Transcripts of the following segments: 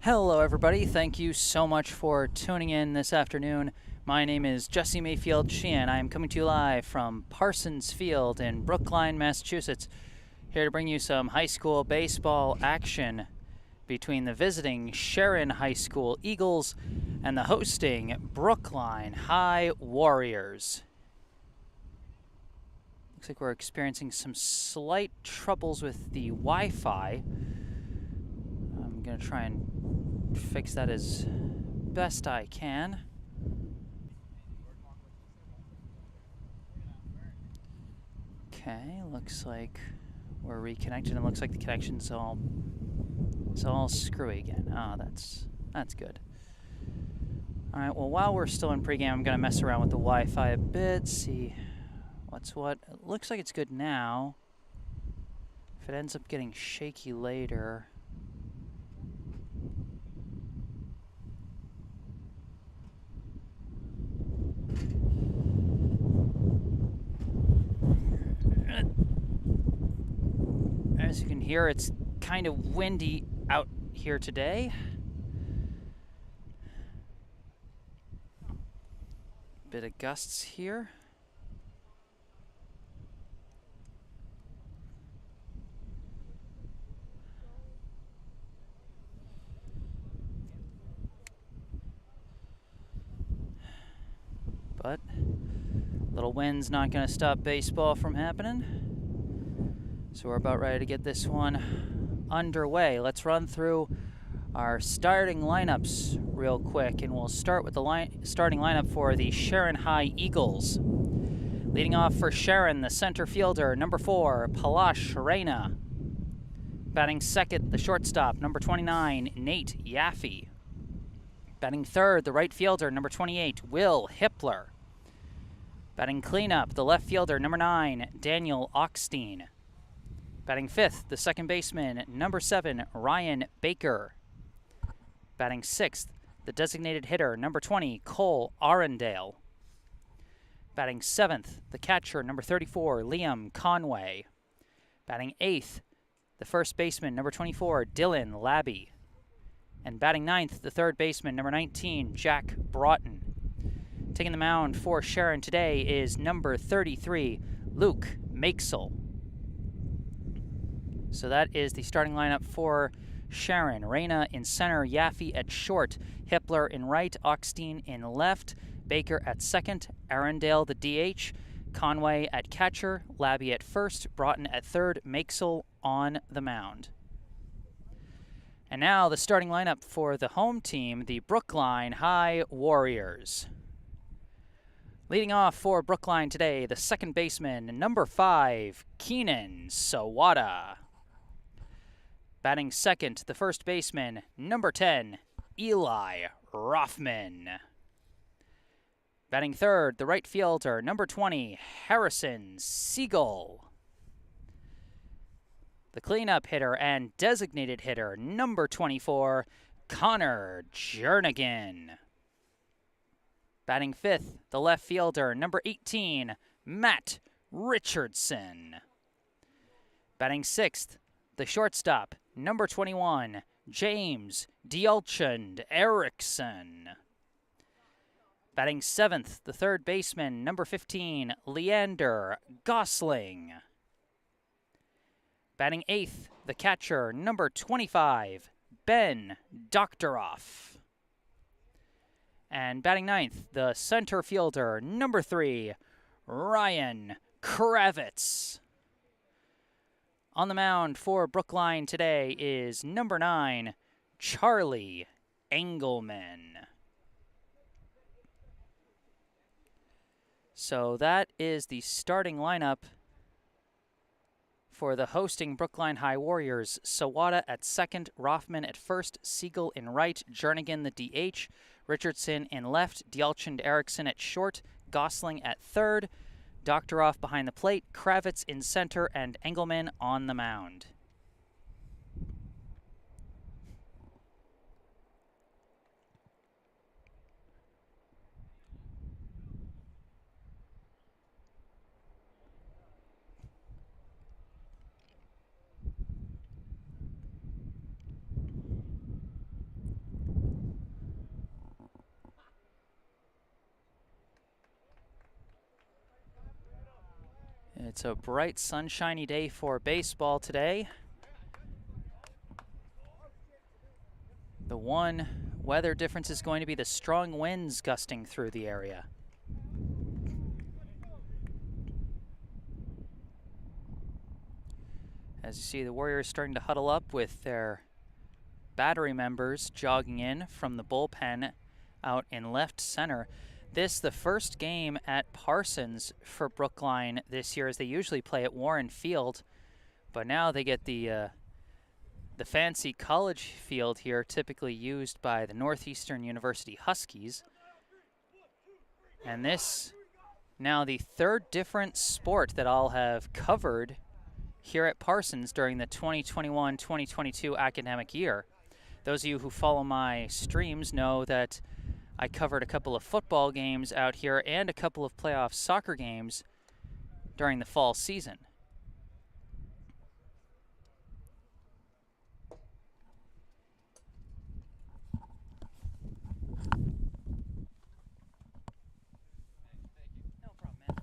Hello everybody, thank you so much for tuning in this afternoon. My name is Jesse Mayfield-Sheehan. I am coming to you live from Parsons Field in Brookline, Massachusetts, here to bring you some high school baseball action between the visiting Sharon High School Eagles and the hosting Brookline High Warriors. Looks like we're experiencing some slight troubles with the Wi-Fi. I'm going to try and fix that as best I can. Okay, looks like we're reconnected, and it looks like the connection's all screwy again. Oh, that's good. All right, well, while we're still in pregame, I'm gonna mess around with the Wi-Fi a bit, see what's what. It looks like it's good now. If it ends up getting shaky later, as you can hear, it's kind of windy out here today. Bit of gusts here. But little wind's not going to stop baseball from happening. So we're about ready to get this one underway. Let's run through our starting lineups real quick, and we'll start with the starting lineup for the Sharon High Eagles. Leading off for Sharon, the center fielder, number 4, Palash Reina. Batting second, the shortstop, number 29, Nate Yaffe. Batting third, the right fielder, number 28, Will Hippler. Batting cleanup, the left fielder, number 9, Daniel Oxteen. Batting fifth, the second baseman, number 7, Ryan Baker. Batting sixth, the designated hitter, number 20, Cole Arendelle. Batting seventh, the catcher, number 34, Liam Conway. Batting eighth, the first baseman, number 24, Dylan Labby. And batting ninth, the third baseman, number 19, Jack Broughton. Taking the mound for Sharon today is number 33, Luke Makesel. So that is the starting lineup for Sharon. Reina in center, Yaffe at short, Hippler in right, Oxteen in left, Baker at second, Arendelle the DH, Conway at catcher, Labby at first, Broughton at third, Makesel on the mound. And now the starting lineup for the home team, the Brookline High Warriors. Leading off for Brookline today, the second baseman, number 5, Keenan Sawada. Batting second, the first baseman, number 10, Eli Rothman. Batting third, the right fielder, number 20, Harrison Siegel. The cleanup hitter and designated hitter, number 24, Connor Jernigan. Batting fifth, the left fielder, number 18, Matt Richardson. Batting sixth, the shortstop, number 21, James Deauchen Erickson. Batting seventh, the third baseman, number 15, Leander Gosling. Batting eighth, the catcher, number 25, Ben Doctoroff. And batting ninth, the center fielder, number 3, Ryan Kravitz. On the mound for Brookline today is number 9, Charlie Engelman. So that is the starting lineup for the hosting Brookline High Warriors. Sawada at second, Rothman at first, Siegel in right, Jernigan the DH, Richardson in left, Deauchen Erickson at short, Gosling at third, Doctoroff behind the plate, Kravitz in center, and Engelman on the mound. It's a bright, sunshiny day for baseball today. The one weather difference is going to be the strong winds gusting through the area. As you see, the Warriors starting to huddle up with their battery members jogging in from the bullpen out in left center. This the first game at Parsons for Brookline this year, as they usually play at Warren Field, but now they get the fancy college field here, typically used by the Northeastern University Huskies. And this now the third different sport that I'll have covered here at Parsons during the 2021-2022 academic year. Those of you who follow my streams know that I covered a couple of football games out here and a couple of playoff soccer games during the fall season. No problem, man.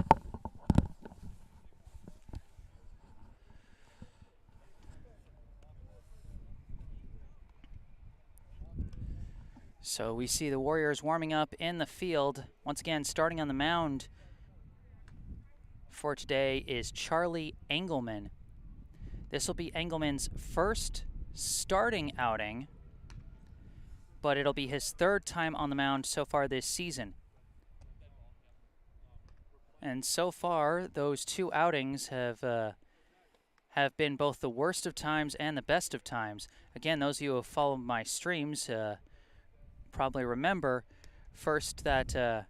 So we see the Warriors warming up in the field. Once again, starting on the mound for today is Charlie Engelman. This will be Engelman's first starting outing, but it'll be his third time on the mound so far this season. And so far, those two outings have been both the worst of times and the best of times. Again, those of you who have followed my streams probably remember first that the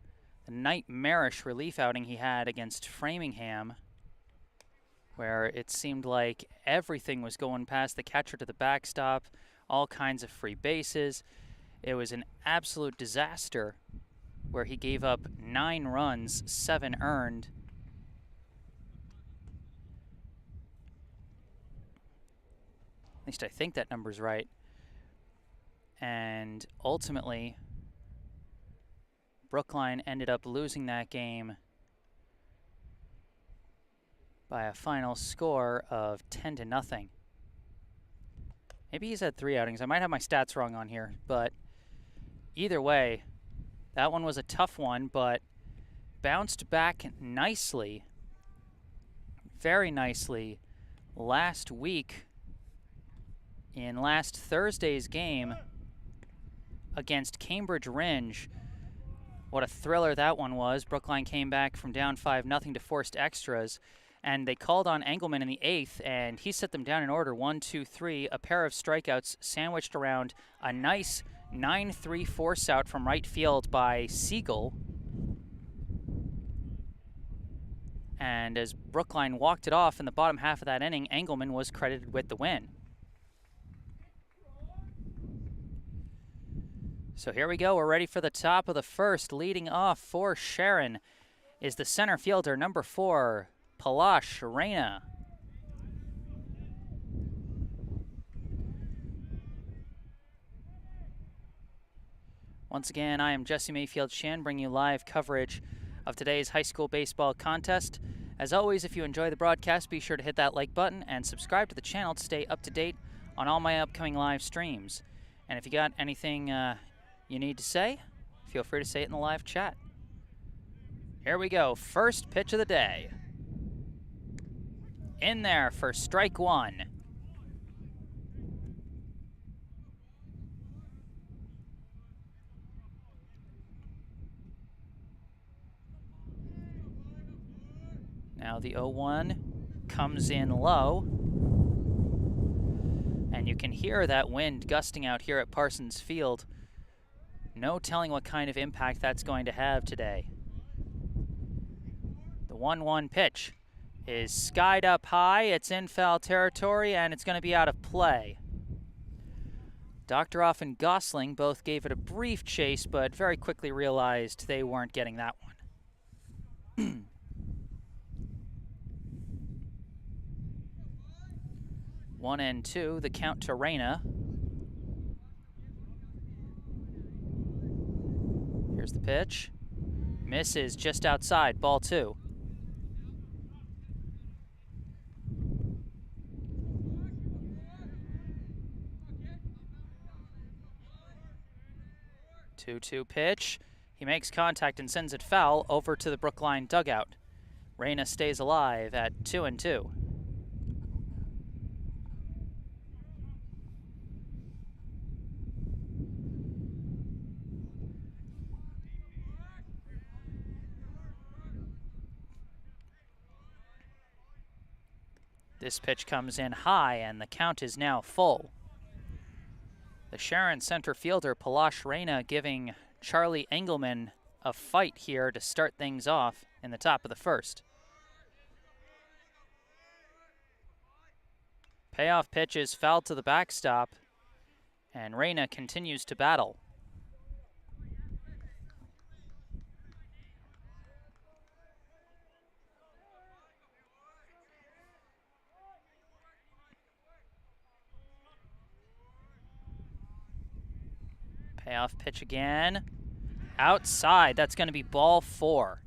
nightmarish relief outing he had against Framingham, where it seemed like everything was going past the catcher to the backstop, all kinds of free bases. It was an absolute disaster where he gave up 9 runs, 7 earned. At least I think that number's right. And ultimately, Brookline ended up losing that game by a final score of 10-0. Maybe he's had 3 outings. I might have my stats wrong on here, but either way, that one was a tough one, but bounced back nicely, very nicely, last week in last Thursday's game against Cambridge Ringe. What a thriller that one was. Brookline came back from down 5-0 to forced extras, and they called on Engelman in the 8th, and he set them down in order, 1, 2, 3, a pair of strikeouts sandwiched around a nice 9-3 force out from right field by Siegel. And as Brookline walked it off in the bottom half of that inning, Engelman was credited with the win. So here we go. We're ready for the top of the first. Leading off for Sharon is the center fielder, number 4, Palash Reina. Once again, I am Jesse Mayfield-Sheehan, bringing you live coverage of today's high school baseball contest. As always, if you enjoy the broadcast, be sure to hit that like button and subscribe to the channel to stay up to date on all my upcoming live streams. And if you got anything you need to say, feel free to say it in the live chat. Here we go. First pitch of the day. In there for strike 1. Now the 0-1 comes in low. And you can hear that wind gusting out here at Parsons Field. No telling what kind of impact that's going to have today. The 1-1 pitch is skied up high. It's in foul territory, and it's going to be out of play. Doctoroff and Gosling both gave it a brief chase, but very quickly realized they weren't getting that one. 1-2, the count to Reina. Here's the pitch. Misses just outside, ball 2. 2-2 pitch. He makes contact and sends it foul over to the Brookline dugout. Reyna stays alive at 2-2. This pitch comes in high, and the count is now full. The Sharon center fielder, Palash Reyna, giving Charlie Engelman a fight here to start things off in the top of the first. Payoff pitch is fouled to the backstop, and Reyna continues to battle. Payoff pitch again. Outside. That's going to be ball 4.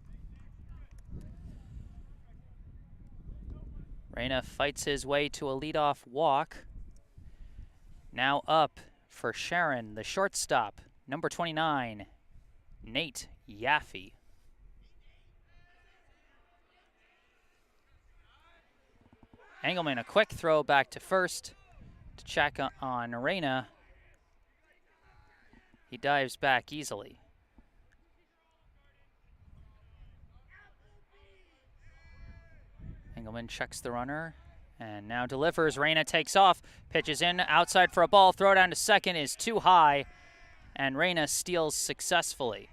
Reyna fights his way to a leadoff walk. Now up for Sharon, the shortstop, number 29, Nate Yaffe. Engelman, a quick throw back to first to check on Reyna. He dives back easily. Engelman checks the runner and now delivers. Reyna takes off, pitches in outside for a ball. Throw down to second is too high, and Reyna steals successfully.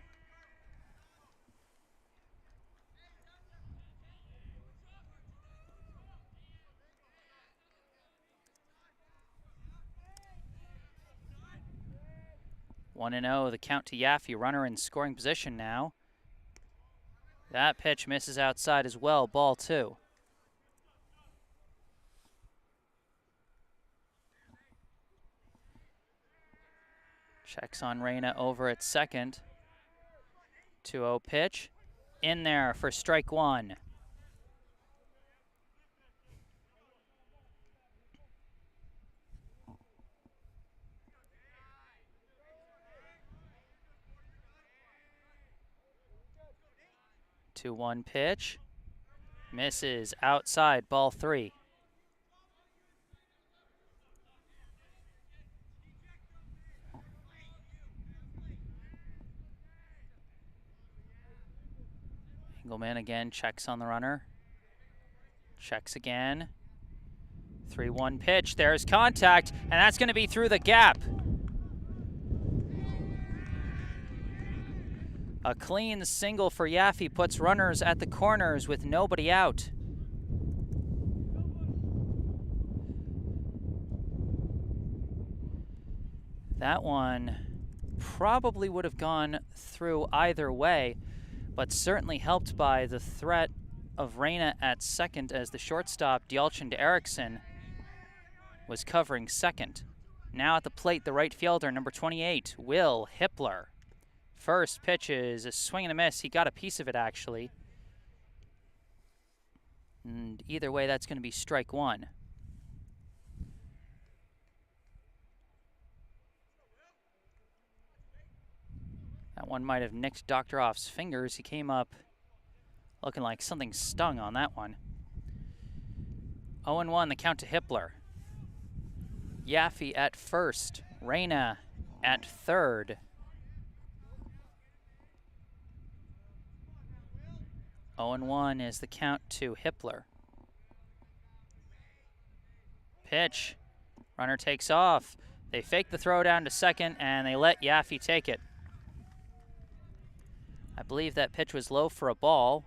One and 0, the count to Yaffe, runner in scoring position now. That pitch misses outside as well, ball 2. Checks on Reyna over at second. 2-0 pitch. In there for strike 1. Two-one pitch. Misses outside, ball 3. Engelman again checks on the runner. Checks again. 3-1 pitch. There's contact, and that's going to be through the gap. A clean single for Yaffe puts runners at the corners with nobody out. That one probably would have gone through either way, but certainly helped by the threat of Reyna at second as the shortstop, Deauchen to Erickson, was covering second. Now at the plate, the right fielder, number 28, Will Hippler. First pitch is a swing and a miss. He got a piece of it, actually. And either way, that's going to be strike 1. That one might have nicked Doctoroff's fingers. He came up looking like something stung on that one. 0-1, the count to Hippler. Yaffe at first. Reyna at third. 0-1 is the count to Hippler. Pitch. Runner takes off. They fake the throw down to second, and they let Yaffe take it. I believe that pitch was low for a ball.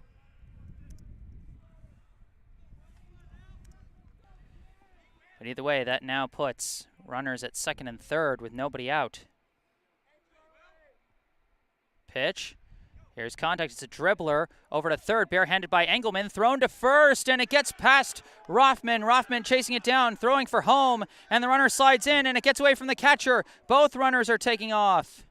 But either way, that now puts runners at second and third with nobody out. Pitch. Here's contact. It's a dribbler over to third, barehanded by Engelman, thrown to first, and it gets past Rothman. Rothman chasing it down, throwing for home, and the runner slides in, and it gets away from the catcher. Both runners are taking off.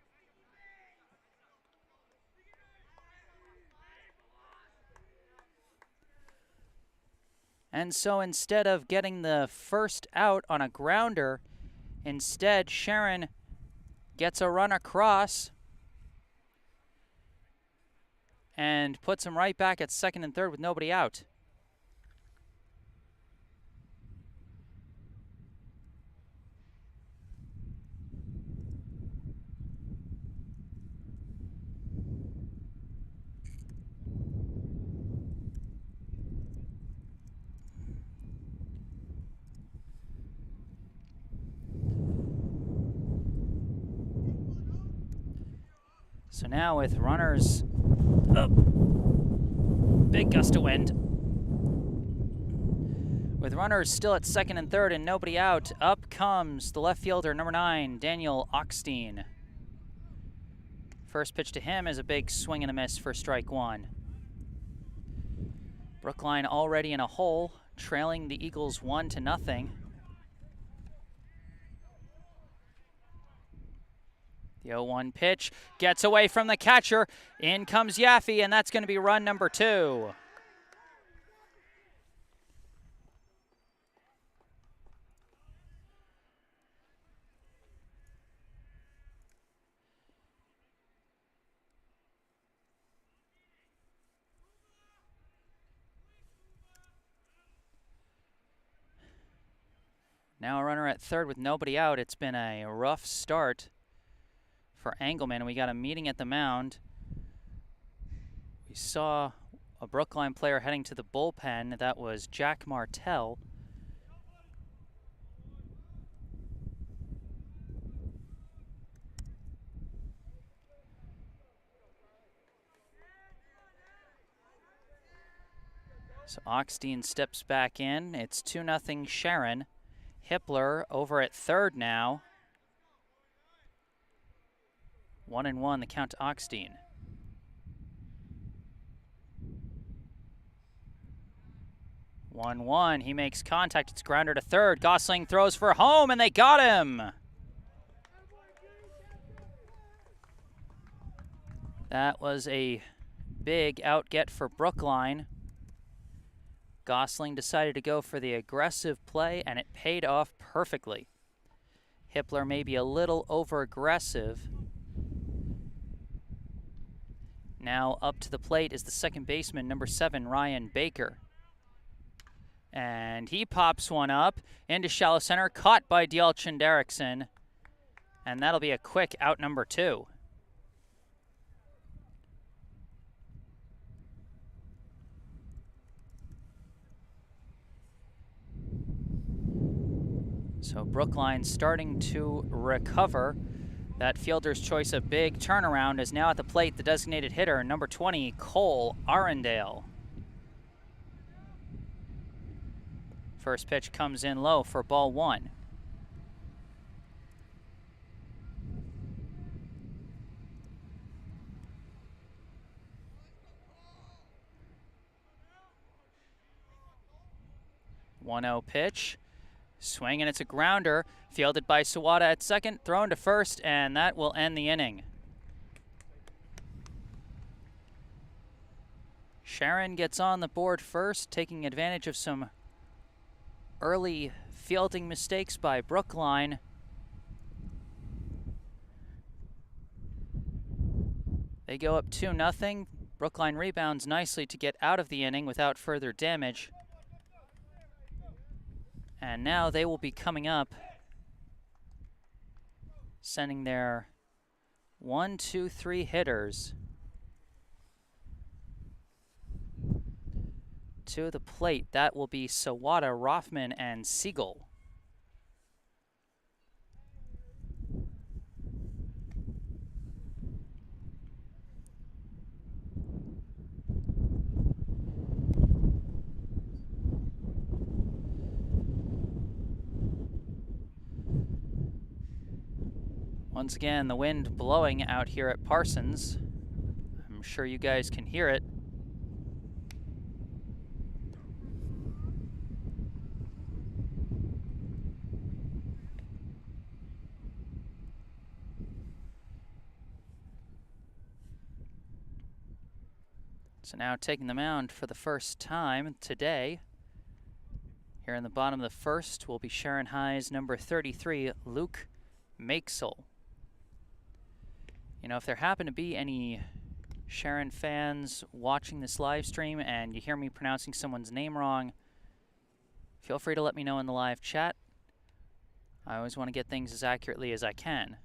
And so instead of getting the first out on a grounder, instead Sharon gets a run across and puts him right back at second and third with nobody out. So now with runners up, big gust of wind. With runners still at second and third and nobody out, up comes the left fielder, number 9, Daniel Oxteen. First pitch to him is a big swing and a miss for strike one. Brookline already in a hole, trailing the Eagles 1-0. The 0-1 pitch gets away from the catcher. In comes Yaffe, and that's going to be run number 2. Now a runner at third with nobody out. It's been a rough start for Engelman. We got a meeting at the mound. We saw a Brookline player heading to the bullpen. That was Jack Martell. So Oxteen steps back in. It's 2-0 Sharon. Hippler over at third now. 1-1 the count to Oxteen. 1-1, he makes contact, it's grounder to third. Gosling throws for home and they got him. That was a big out get for Brookline. Gosling decided to go for the aggressive play, and it paid off perfectly. Hippler may be a little over-aggressive. Now up to the plate is the second baseman, number 7, Ryan Baker. And he pops one up into shallow center, caught by Deauchen Derrickson. And that'll be a quick out number 2. So Brookline starting to recover. That fielder's choice of big turnaround is now at the plate, the designated hitter, number 20, Cole Arendelle. First pitch comes in low for ball 1. One-0 pitch. Swing, and it's a grounder, fielded by Sawada at second, thrown to first, and that will end the inning. Sharon gets on the board first, taking advantage of some early fielding mistakes by Brookline. They go up 2-0. Brookline rebounds nicely to get out of the inning without further damage. And now they will be coming up, sending their 1, 2, 3 hitters to the plate. That will be Sawada, Rothman, and Siegel. Once again, the wind blowing out here at Parsons. I'm sure you guys can hear it. So now taking the mound for the first time today. Here in the bottom of the first will be Sharon High's number 33, Luke Makesel. You know, if there happen to be any Sharon fans watching this live stream and you hear me pronouncing someone's name wrong, feel free to let me know in the live chat. I always want to get things as accurately as I can.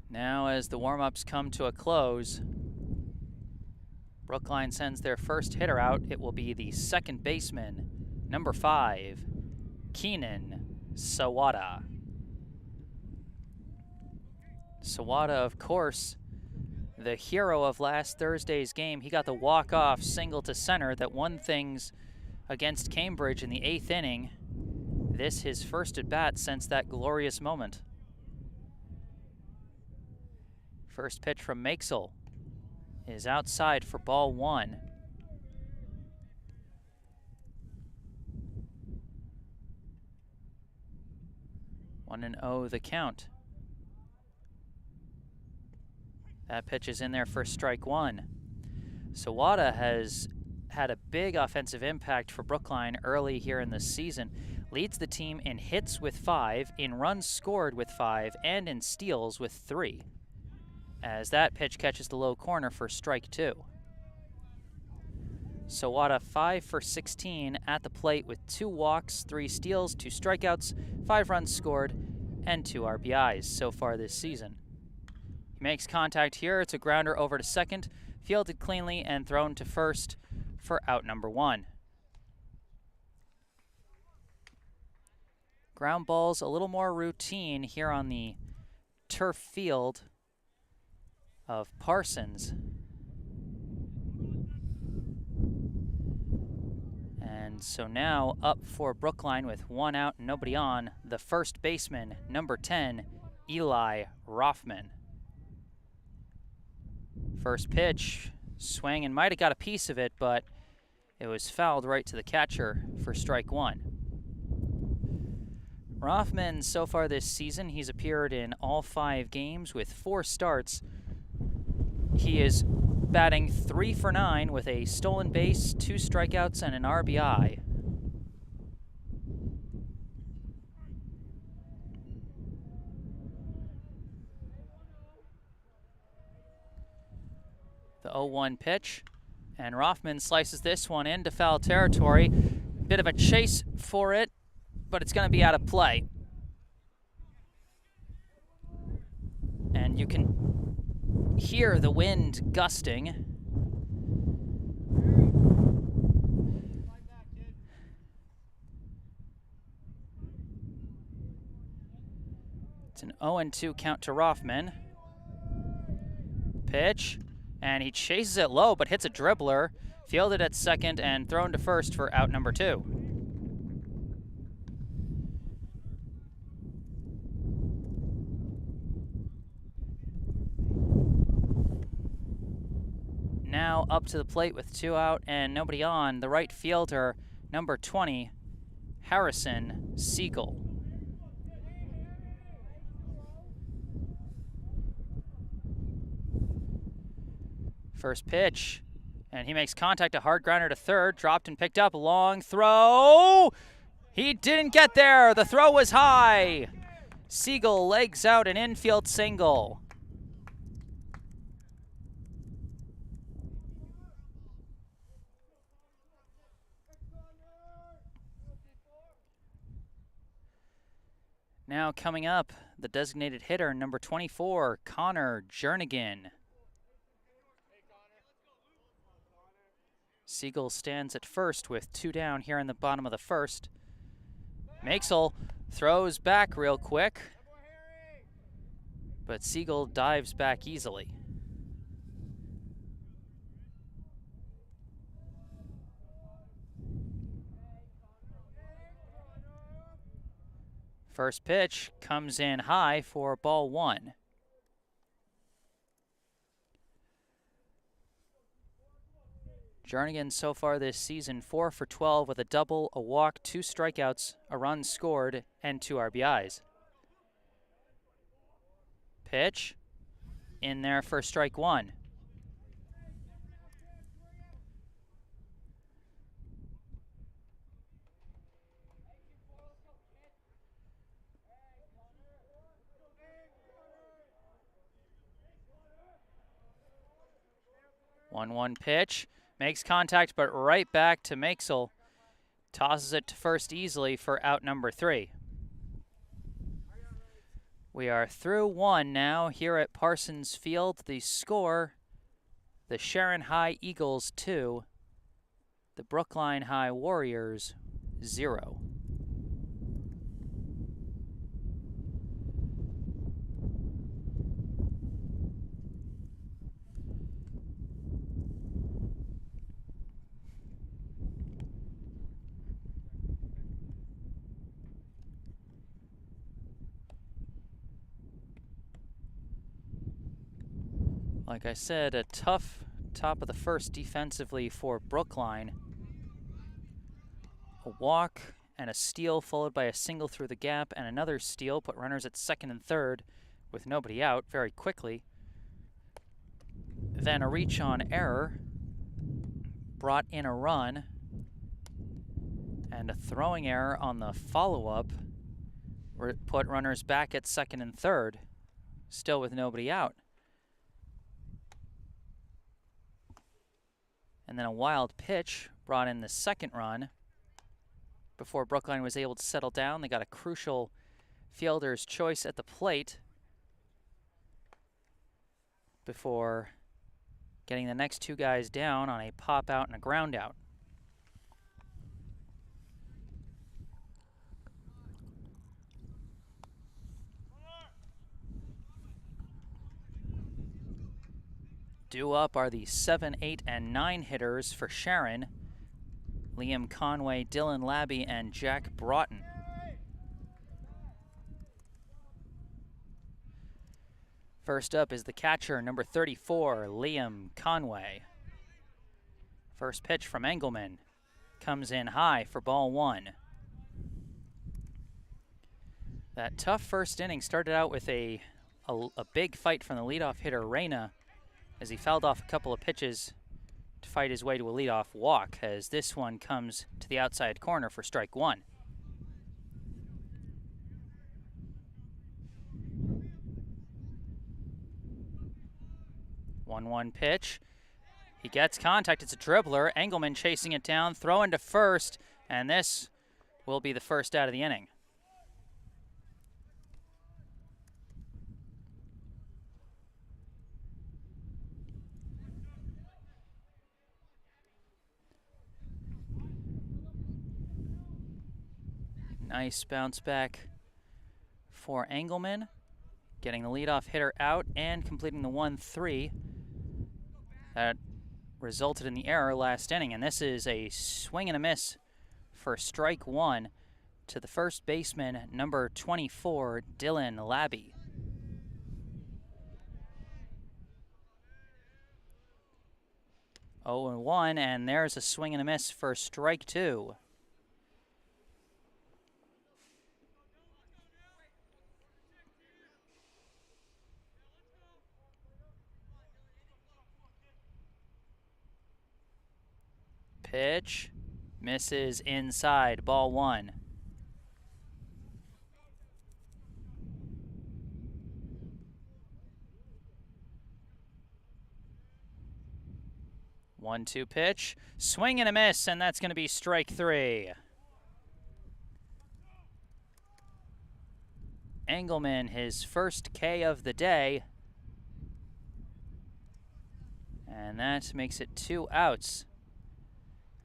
Now, as the warm-ups come to a close, Brookline sends their first hitter out. It will be the second baseman, number 5, Keenan Sawada. Sawada, of course, the hero of last Thursday's game. He got the walk-off single to center that won things against Cambridge in the 8th inning. This his first at-bat since that glorious moment. First pitch from Mayfield is outside for ball 1. One and 0 the count. That pitch is in there for strike 1. Sawada has had a big offensive impact for Brookline early here in the season. Leads the team in hits with 5, in runs scored with 5, and in steals with 3. As that pitch catches the low corner for strike 2. Sawada 5 for 16 at the plate with 2 walks, 3 steals, 2 strikeouts, 5 runs scored, and 2 RBIs so far this season. He makes contact here. It's a grounder over to second, fielded cleanly and thrown to first for out number 1. Ground balls a little more routine here on the turf field of Parsons. And so now up for Brookline with 1 out and nobody on, the first baseman, number 10, Eli Rothman. First pitch, swing and might have got a piece of it, but it was fouled right to the catcher for strike 1. Rothman, so far this season, he's appeared in all 5 games with 4 starts. He is batting 3 for 9 with a stolen base, 2 strikeouts, and an RBI. The 0-1 pitch, and Rothman slices this one into foul territory. Bit of a chase for it, but it's going to be out of play. And you can hear the wind gusting. It's an 0-2 count to Rothman. Pitch, and he chases it low but hits a dribbler, fielded at second and thrown to first for out number 2. Now up to the plate with 2 out and nobody on, the right fielder, number 20, Harrison Siegel. First pitch, and he makes contact, a hard grounder to third, dropped and picked up, a long throw. He didn't get there, the throw was high. Siegel legs out an infield single. Now coming up, the designated hitter, number 24, Connor Jernigan. Siegel stands at first with 2 down here in the bottom of the first. Mayfield throws back real quick, but Siegel dives back easily. First pitch comes in high for ball 1. Jernigan so far this season 4 for 12 with a double, a walk, 2 strikeouts, a run scored, and 2 RBIs. Pitch in there for strike one. One pitch, makes contact, but right back to Makesel. Tosses it to first easily for out number 3. We are through 1 now here at Parsons Field. The score, the Sharon High Eagles 2, the Brookline High Warriors 0. Like I said, a tough top of the first defensively for Brookline. A walk and a steal followed by a single through the gap and another steal put runners at second and third with nobody out very quickly. Then a reach on error brought in a run, and a throwing error on the follow-up put runners back at second and third, still with nobody out. And then a wild pitch brought in the second run. Before Brookline was able to settle down, they got a crucial fielder's choice at the plate before getting the next two guys down on a pop out and a ground out. Due up are the 7, 8, and 9 hitters for Sharon. Liam Conway, Dylan Labby, and Jack Broughton. First up is the catcher, number 34, Liam Conway. First pitch from Engelman comes in high for ball 1. That tough first inning started out with a big fight from the leadoff hitter, Reyna, as he fouled off a couple of pitches to fight his way to a leadoff walk, as this one comes to the outside corner for strike 1. One pitch. He gets contact. It's a dribbler. Engelman chasing it down, throwing to first, and this will be the first out of the inning. Nice bounce back for Engelman, getting the leadoff hitter out and completing the 1-3 that resulted in the error last inning. And this is a swing and a miss for strike 1 to the first baseman, number 24, Dylan Labby. Oh, and 1, and there's a swing and a miss for strike 2. Pitch misses inside, ball 1. One-two pitch, swing and a miss, and that's going to be strike 3. Engelman, his first K of the day, and that makes it 2 outs.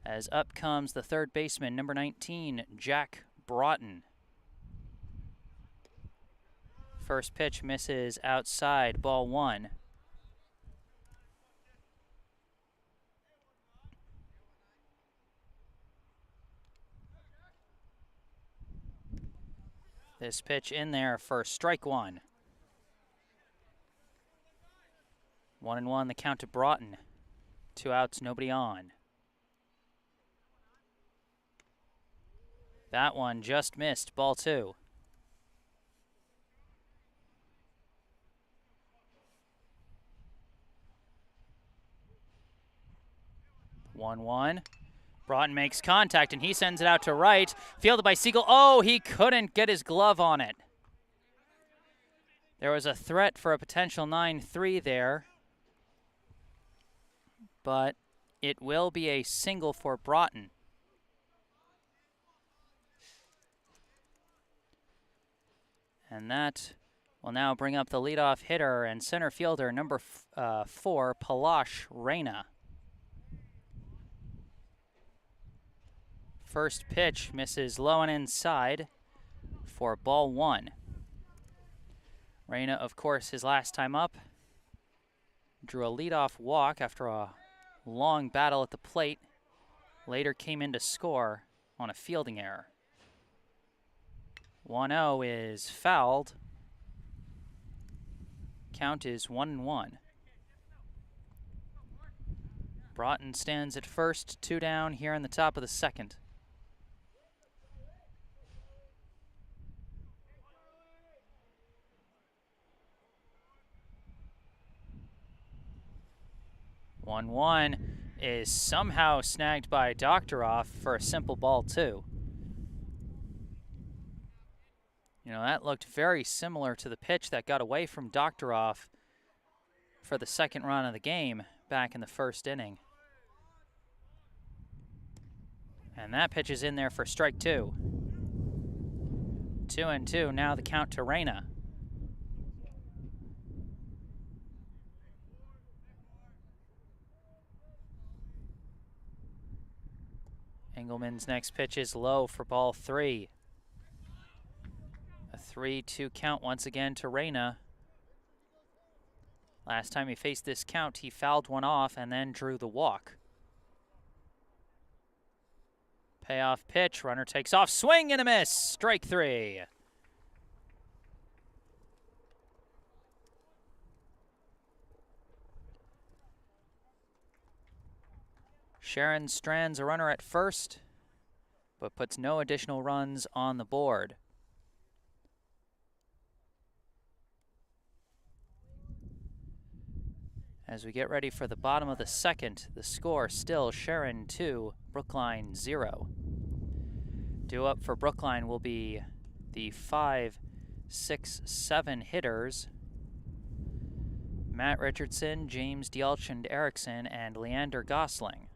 As up comes the third baseman, number 19, Jack Broughton. First pitch misses outside, ball 1. This pitch in there for strike 1. 1-1 the count to Broughton. 2 outs, nobody on. That one just missed, ball 2. 1-1. Broughton makes contact, and he sends it out to right. Fielded by Siegel. Oh, he couldn't get his glove on it. There was a threat for a potential 9-3 there. But it will be a single for Broughton. And that will now bring up the leadoff hitter and center fielder, number 4, Palash Reyna. First pitch misses low and inside for ball 1. Reyna, of course, his last time up, drew a leadoff walk after a long battle at the plate. Later came in to score on a fielding error. 1-0 is fouled. Count is 1-1. Broughton stands at first, 2 down here in the top of the second. One is somehow snagged by Doctoroff for a simple ball 2. You know, that looked very similar to the pitch that got away from Doctoroff for the second run of the game back in the first inning. And that pitch is in there for strike 2. 2-2, now the count to Reyna. Engelman's next pitch is low for ball 3. A 3-2 count once again to Reyna. Last time he faced this count, he fouled one off and then drew the walk. Payoff pitch, runner takes off, swing and a miss, strike 3. Sharon strands a runner at first, but puts no additional runs on the board. As we get ready for the bottom of the second, the score still Sharon 2, Brookline 0. Due up for Brookline will be the 5, 6, 7 hitters. Matt Richardson, James Deauchen Erickson, and Leander Gosling.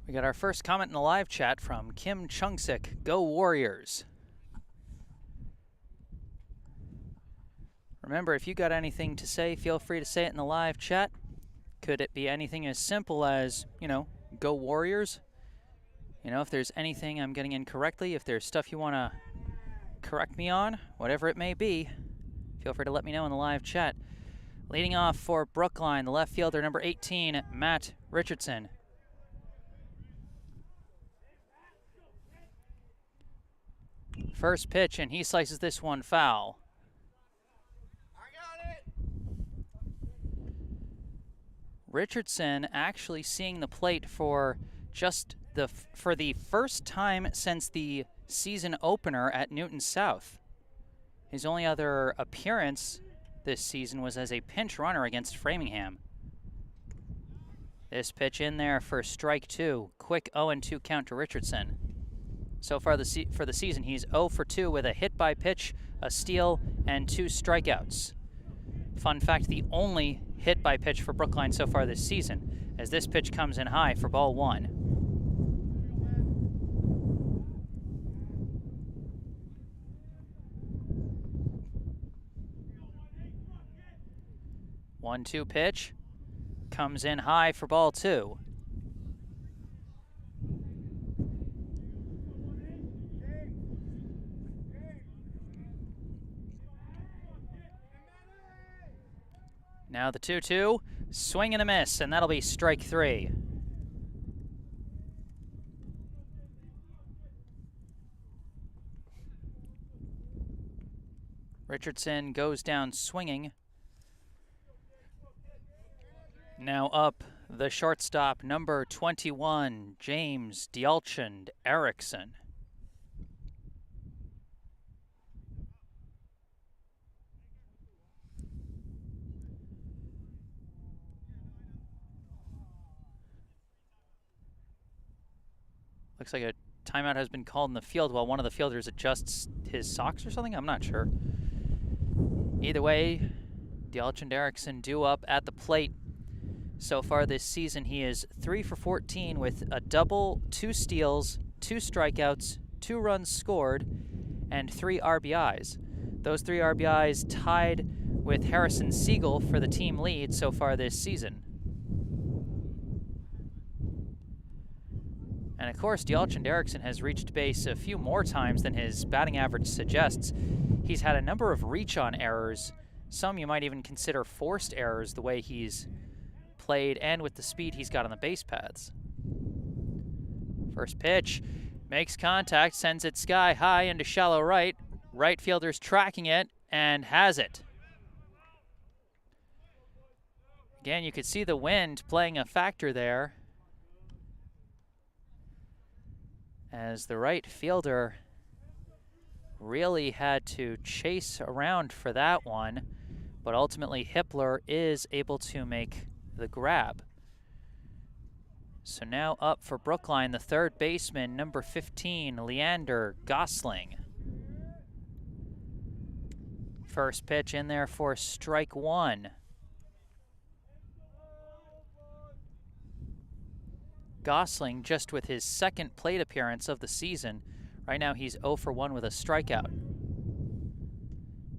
We got our first comment in the live chat from Kim Chungsik. Go Warriors. Remember, if you got anything to say, feel free to say it in the live chat. Could it be anything as simple as, you know, go Warriors? You know, if there's anything I'm getting incorrectly, if there's stuff you want to correct me on, whatever it may be, feel free to let me know in the live chat. Leading off for Brookline, the left fielder, number 18, Matt Richardson. First pitch, and he slices this one foul. I got it. Richardson actually seeing the plate for the first time since the season opener at Newton South. His only other appearance this season was as a pinch runner against Framingham. This pitch in there for strike 2. Quick 0-2 count to Richardson. So far for the season, he's 0 for 2 with a hit by pitch, a steal, and 2 strikeouts. Fun fact, the only hit by pitch for Brookline so far this season, as this pitch comes in high for ball 1. 1-2 pitch comes in high for ball 2. Now the 2-2, swing and a miss, and that'll be strike 3. Richardson goes down swinging. Now up the shortstop, number 21, James Deauchen Erickson. Looks like a timeout has been called in the field while one of the fielders adjusts his socks or something. I'm not sure. Either way, Deauchen Erickson due up at the plate. So far this season, he is 3 for 14 with a double, 2 steals, 2 strikeouts, 2 runs scored, and 3 RBIs. Those 3 RBIs tied with Harrison Siegel for the team lead so far this season. And of course, Deauchen Erickson has reached base a few more times than his batting average suggests. He's had a number of reach-on errors, some you might even consider forced errors the way he's played and with the speed he's got on the base paths. First pitch, makes contact, sends it sky high into shallow right. Right fielder's tracking it and has it. Again, you could see the wind playing a factor there, as the right fielder really had to chase around for that one, but ultimately Hippler is able to make the grab. So now up for Brookline, the third baseman, number 15, Leander Gosling. First pitch in there for strike 1. Gosling just with his second plate appearance of the season. Right now he's 0 for 1 with a strikeout.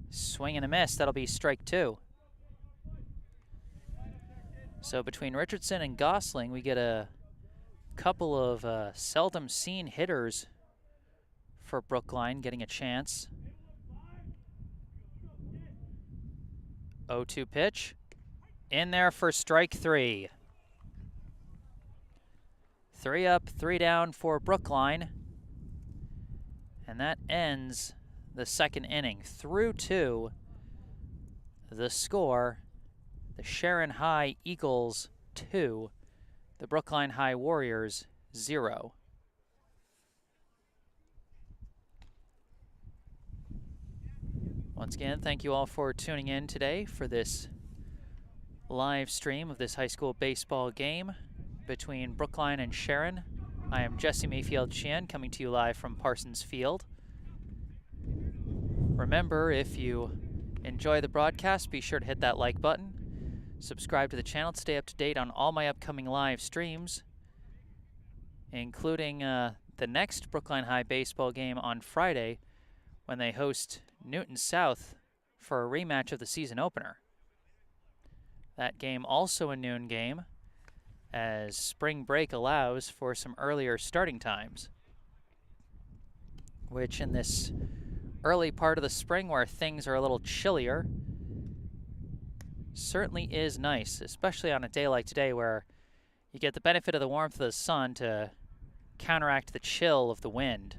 Swing and a miss, that'll be strike 2. So between Richardson and Gosling, we get a couple of seldom seen hitters for Brookline getting a chance. 0-2 pitch. In there for strike 3. 3 up, 3 down for Brookline. And that ends the second inning. Through 2, the score, the Sharon High Eagles 2, the Brookline High Warriors 0. Once again, thank you all for tuning in today for this live stream of this high school baseball game between Brookline and Sharon. I am Jesse Mayfield-Sheehan coming to you live from Parsons Field. Remember, if you enjoy the broadcast, be sure to hit that like button. Subscribe to the channel to stay up to date on all my upcoming live streams, including the next Brookline High baseball game on Friday when they host Newton South for a rematch of the season opener. That game also a noon game, as spring break allows for some earlier starting times, which in this early part of the spring where things are a little chillier certainly is nice, especially on a day like today where you get the benefit of the warmth of the sun to counteract the chill of the wind.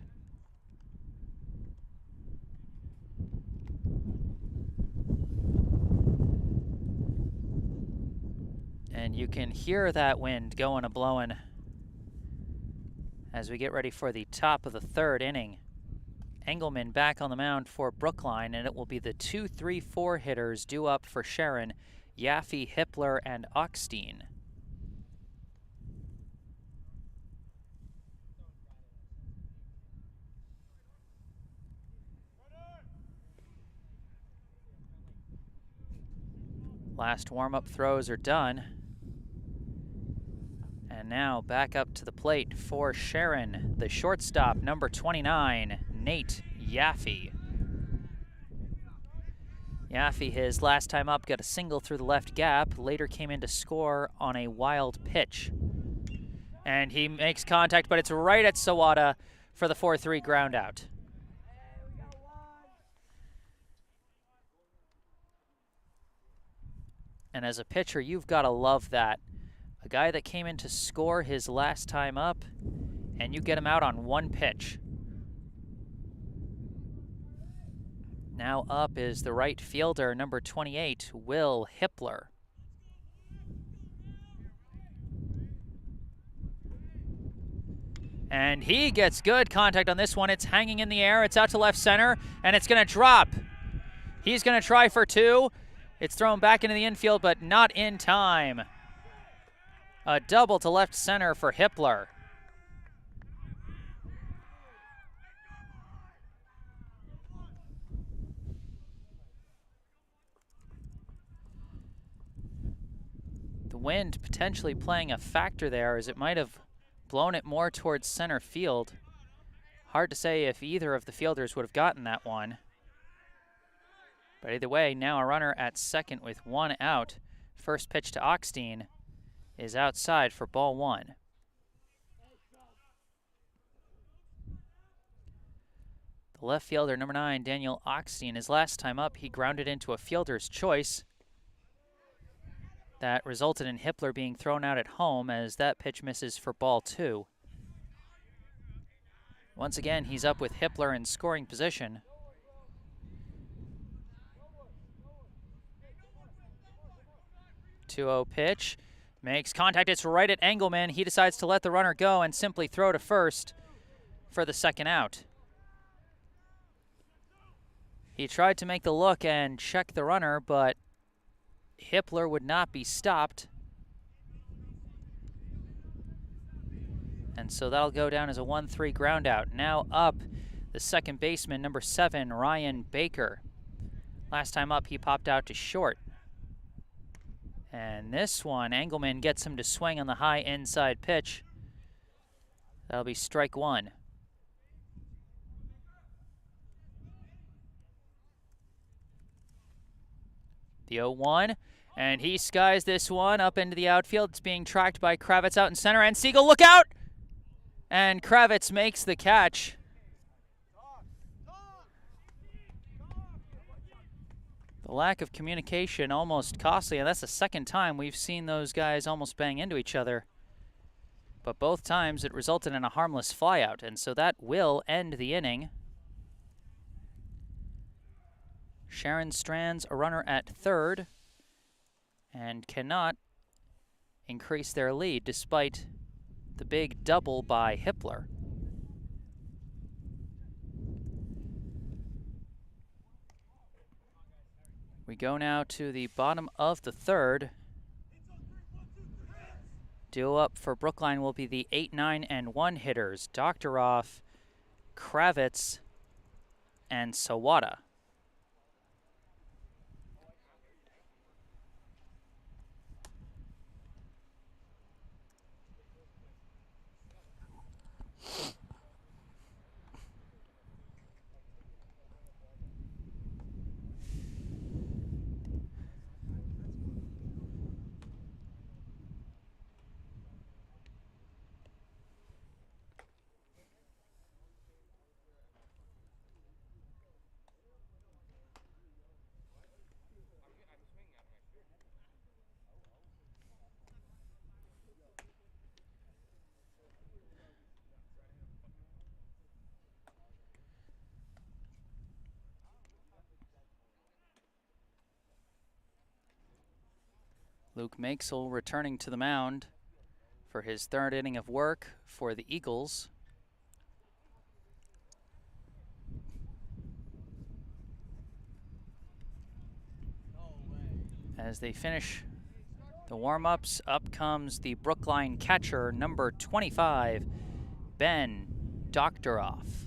And you can hear that wind going a-blowing as we get ready for the top of the third inning. Engelman back on the mound for Brookline, and it will be the 2-3-4 hitters due up for Sharon, Yaffe, Hippler, and Oxteen. Last warm-up throws are done. And now back up to the plate for Sharon, the shortstop, number 29, Nate Yaffe. Yaffe, his last time up, got a single through the left gap, later came in to score on a wild pitch. And he makes contact, but it's right at Sawada for the 4-3 ground out. And as a pitcher, you've got to love that. A guy that came in to score his last time up, and you get him out on one pitch. Now up is the right fielder, number 28, Will Hippler. And he gets good contact on this one. It's hanging in the air. It's out to left center, and it's going to drop. He's going to try for two. It's thrown back into the infield, but not in time. A double to left center for Hippler. The wind potentially playing a factor there, as it might have blown it more towards center field. Hard to say if either of the fielders would have gotten that one. But either way, now a runner at second with one out. First pitch to Oxteen is outside for ball one. The left fielder, number 9, Daniel Oxteen, his last time up, he grounded into a fielder's choice. That resulted in Hippler being thrown out at home, as that pitch misses for ball two. Once again, he's up with Hippler in scoring position. Two-0 pitch, makes contact, it's right at Engelman. He decides to let the runner go and simply throw to first for the second out. He tried to make the look and check the runner, but Hippler would not be stopped. And so that'll go down as a 1-3 ground out. Now up, the second baseman, number 7, Ryan Baker. Last time up, he popped out to short. And this one, Engelman gets him to swing on the high inside pitch. That'll be strike one. The 0-1, and he skies this one up into the outfield. It's being tracked by Kravitz out in center, and Siegel, look out! And Kravitz makes the catch. The lack of communication almost costly, and that's the second time we've seen those guys almost bang into each other. But both times it resulted in a harmless flyout, and so that will end the inning. Sharon strands a runner at third and cannot increase their lead despite the big double by Hippler. We go now to the bottom of the third. Due up for Brookline will be the 8, 9, and 1 hitters, Doctoroff, Kravitz, and Sawada. Luke Makesel returning to the mound for his third inning of work for the Eagles. As they finish the warm-ups, up comes the Brookline catcher, number 25, Ben Doctoroff.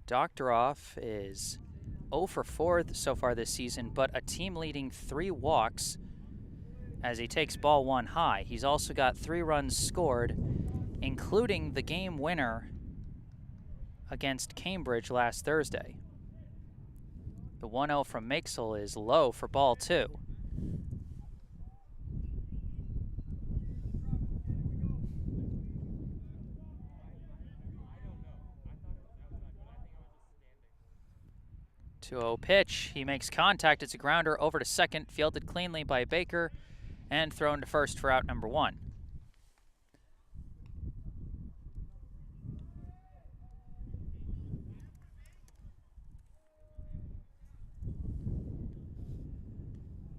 Doctoroff is 0 for 4 so far this season, but a team-leading 3 walks as he takes ball 1 high. He's also got 3 runs scored, including the game winner against Cambridge last Thursday. The 1-0 from Makesel is low for ball 2. Two-0 pitch. He makes contact. It's a grounder over to second, fielded cleanly by Baker, and thrown to first for out number 1.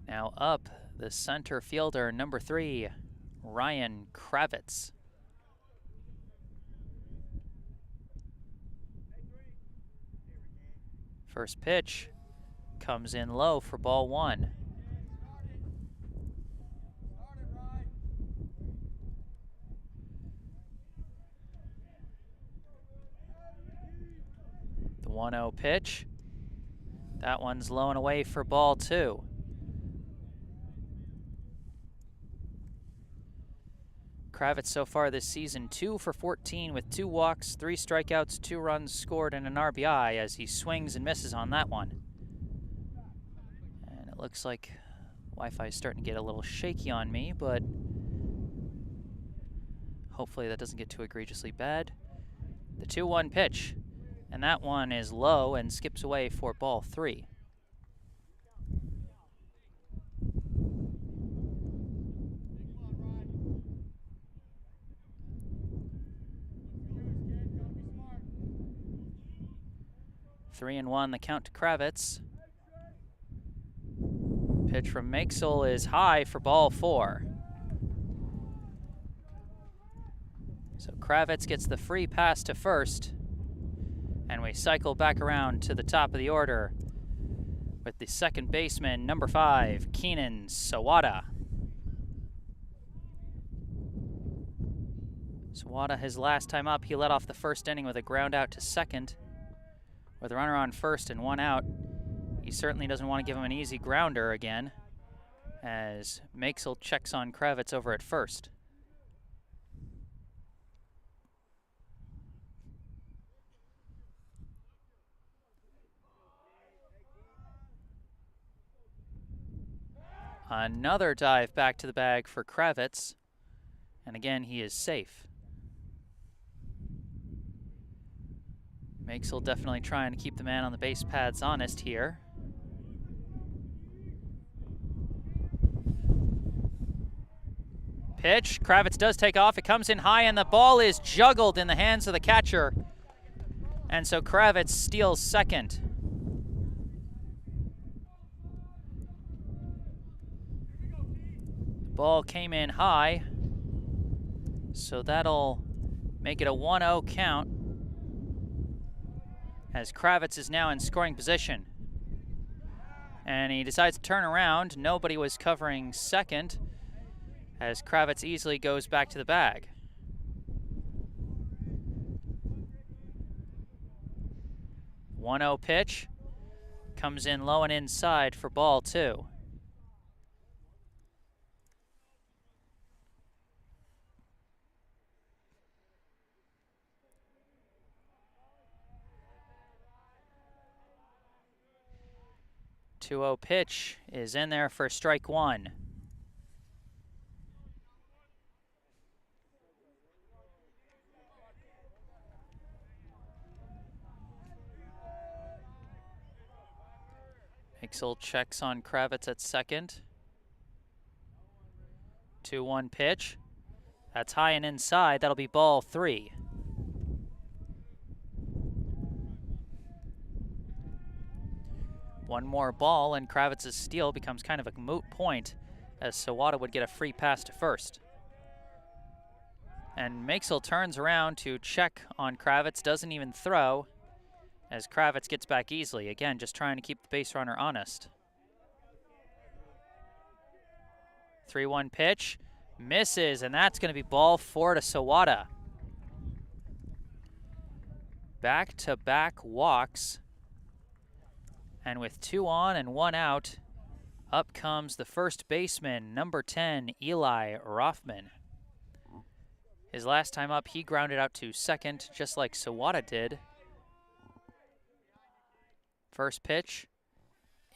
Now up, the center fielder, number 3, Ryan Kravitz. First pitch comes in low for ball 1. The 1-0 pitch. That one's low and away for ball 2. Kravitz so far this season 2 for 14 with 2 walks, 3 strikeouts, 2 runs scored, and an RBI as he swings and misses on that one. And it looks like Wi-Fi is starting to get a little shaky on me, but hopefully that doesn't get too egregiously bad. The 2-1 pitch, and that one is low and skips away for ball 3. Three and 1, the count to Kravitz. Pitch from Makesel is high for ball 4. So Kravitz gets the free pass to first, and we cycle back around to the top of the order with the second baseman, number 5, Keenan Sawada. Sawada, his last time up, he led off the first inning with a ground out to second. With a runner on first and 1 out, he certainly doesn't want to give him an easy grounder again, as Makesel checks on Kravitz over at first. Another dive back to the bag for Kravitz, and again he is safe. Makesel definitely trying to keep the man on the base paths honest here. Pitch, Kravitz does take off, it comes in high and the ball is juggled in the hands of the catcher. And so Kravitz steals second. The ball came in high, so that'll make it a 1-0 count, as Kravitz is now in scoring position. And he decides to turn around. Nobody was covering second, as Kravitz easily goes back to the bag. The 1-0 pitch comes in low and inside for ball 2. The 2-0 pitch is in there for strike 1. Makesel checks on Kravitz at second. 2-1 pitch. That's high and inside. That'll be ball 3. One more ball and Kravitz's steal becomes kind of a moot point, as Sawada would get a free pass to first. And Makesel turns around to check on Kravitz, doesn't even throw, as Kravitz gets back easily. Again, just trying to keep the base runner honest. 3-1 pitch, misses, and that's going to be ball 4 to Sawada. back-to-back walks. And with 2 on and 1 out, up comes the first baseman, number 10, Eli Rothman. His last time up, he grounded out to second, just like Sawada did. First pitch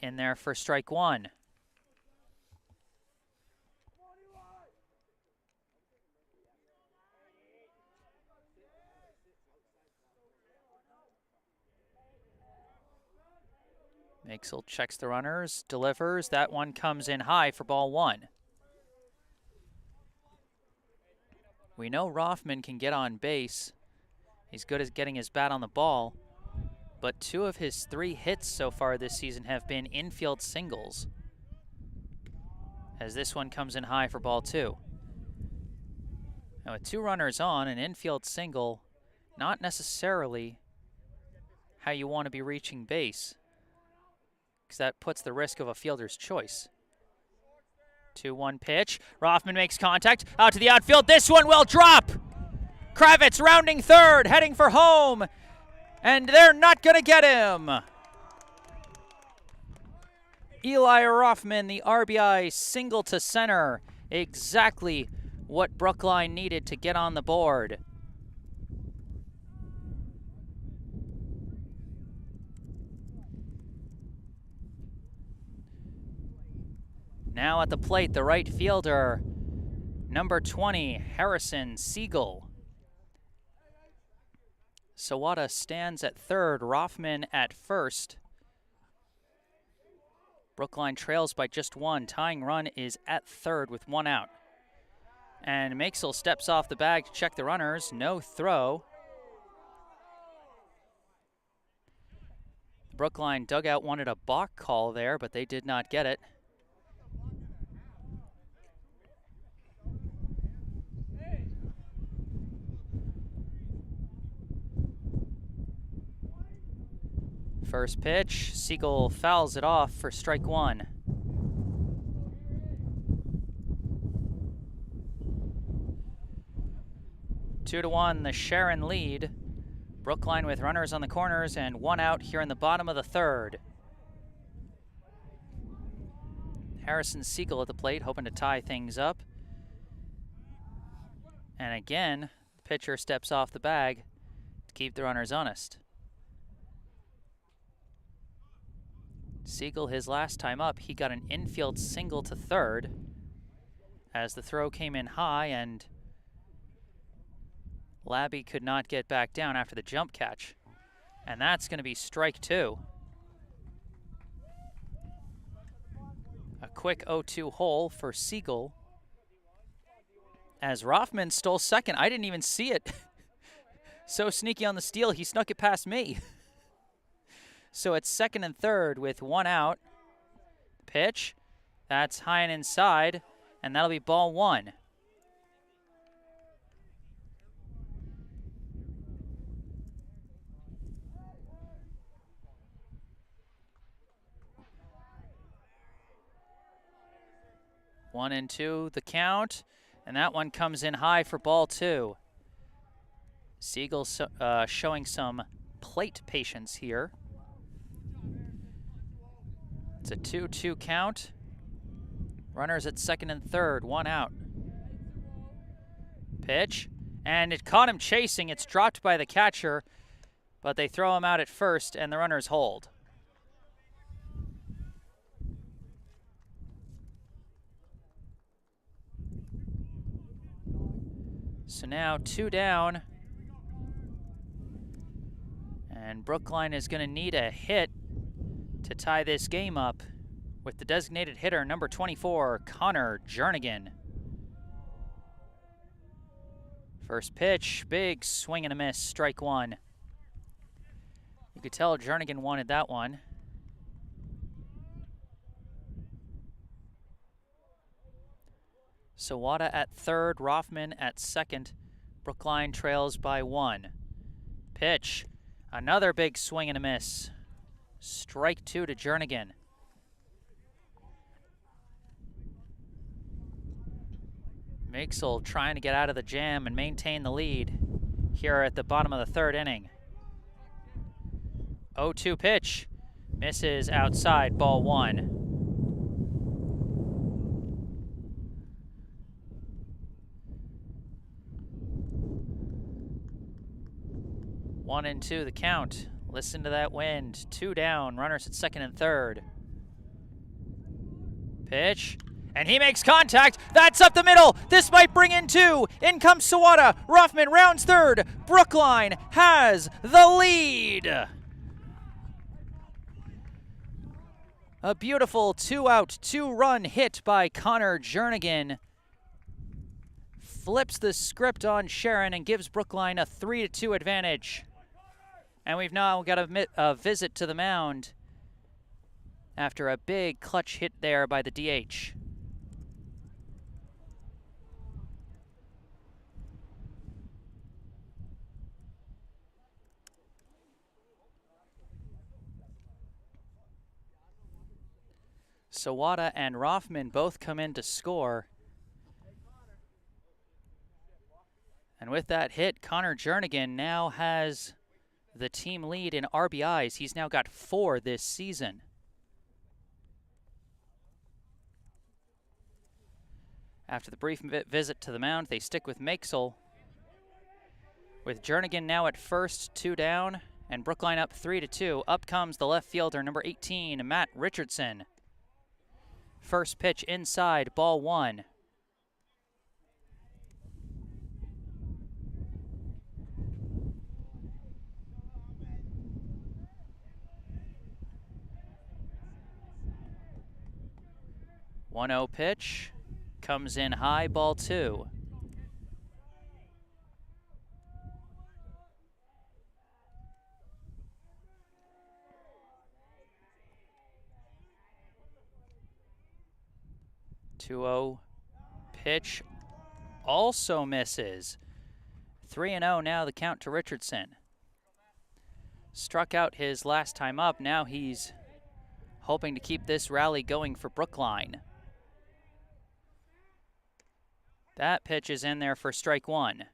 in there for strike 1. Makesel checks the runners, delivers. That one comes in high for ball 1. We know Rothman can get on base. He's good at getting his bat on the ball. But 2 of his 3 hits so far this season have been infield singles. As this one comes in high for ball 2. Now with 2 runners on, an infield single, not necessarily how you want to be reaching base, because that puts the risk of a fielder's choice. 2-1 pitch. Rothman makes contact. Out to the outfield. This one will drop. Kravitz rounding third, heading for home. And they're not going to get him. Eli Rothman, the RBI single to center. Exactly what Brookline needed to get on the board. Now at the plate, the right fielder, number 20, Harrison Siegel. Sawada stands at third, Rothman at first. Brookline trails by just 1. Tying run is at third with 1 out. And Makesel steps off the bag to check the runners. No throw. The Brookline dugout wanted a balk call there, but they did not get it. First pitch, Siegel fouls it off for strike 1. Two to 1, the Sharon lead. Brookline with runners on the corners and 1 out here in the bottom of the 3rd. Harrison Siegel at the plate, hoping to tie things up. And again, the pitcher steps off the bag to keep the runners honest. Siegel, his last time up, he got an infield single to third as the throw came in high and Labby could not get back down after the jump catch. And that's going to be strike 2. A quick 0-2 hole for Siegel as Rothman stole second. I didn't even see it. So sneaky on the steal, he snuck it past me. So it's second and third with 1 out. Pitch, that's high and inside, and that'll be ball 1. One and 2, the count, and that one comes in high for ball 2. Siegel showing some plate patience here. It's a 2-2 count. Runners at second and third, 1 out. Pitch, and it caught him chasing. It's dropped by the catcher, but they throw him out at first, and the runners hold. So now 2 down, and Brookline is going to need a hit to tie this game up with the designated hitter, number 24, Connor Jernigan. First pitch, big swing and a miss, strike 1. You could tell Jernigan wanted that one. Sawada at third, Rothman at second. Brookline trails by 1. Pitch, another big swing and a miss. Strike 2 to Jernigan. Makesel trying to get out of the jam and maintain the lead here at the bottom of the 3rd inning. 0-2 pitch. Misses outside, ball 1. 1-2 the count. Listen to that wind. 2 down, runners at second and third. Pitch, and he makes contact. That's up the middle. This might bring in 2. In comes Sawada. Rothman rounds third. Brookline has the lead. A beautiful 2-out, 2-run hit by Connor Jernigan flips the script on Sharon and gives Brookline a 3-2 advantage. And we've now got a visit to the mound after a big clutch hit there by the DH. Sawada and Rothman both come in to score. And with that hit, Connor Jernigan now has the team lead in RBIs. He's now got 4 this season. After the brief visit to the mound, they stick with Mayfield. With Jernigan now at first, 2 down, and Brookline up 3-2. Up comes the left fielder, number 18, Matt Richardson. First pitch inside, ball 1. One-0 pitch, comes in high, ball 2. Two-0 pitch also misses. 3-0 now the count to Richardson. Struck out his last time up. Now he's hoping to keep this rally going for Brookline. That pitch is in there for strike 1.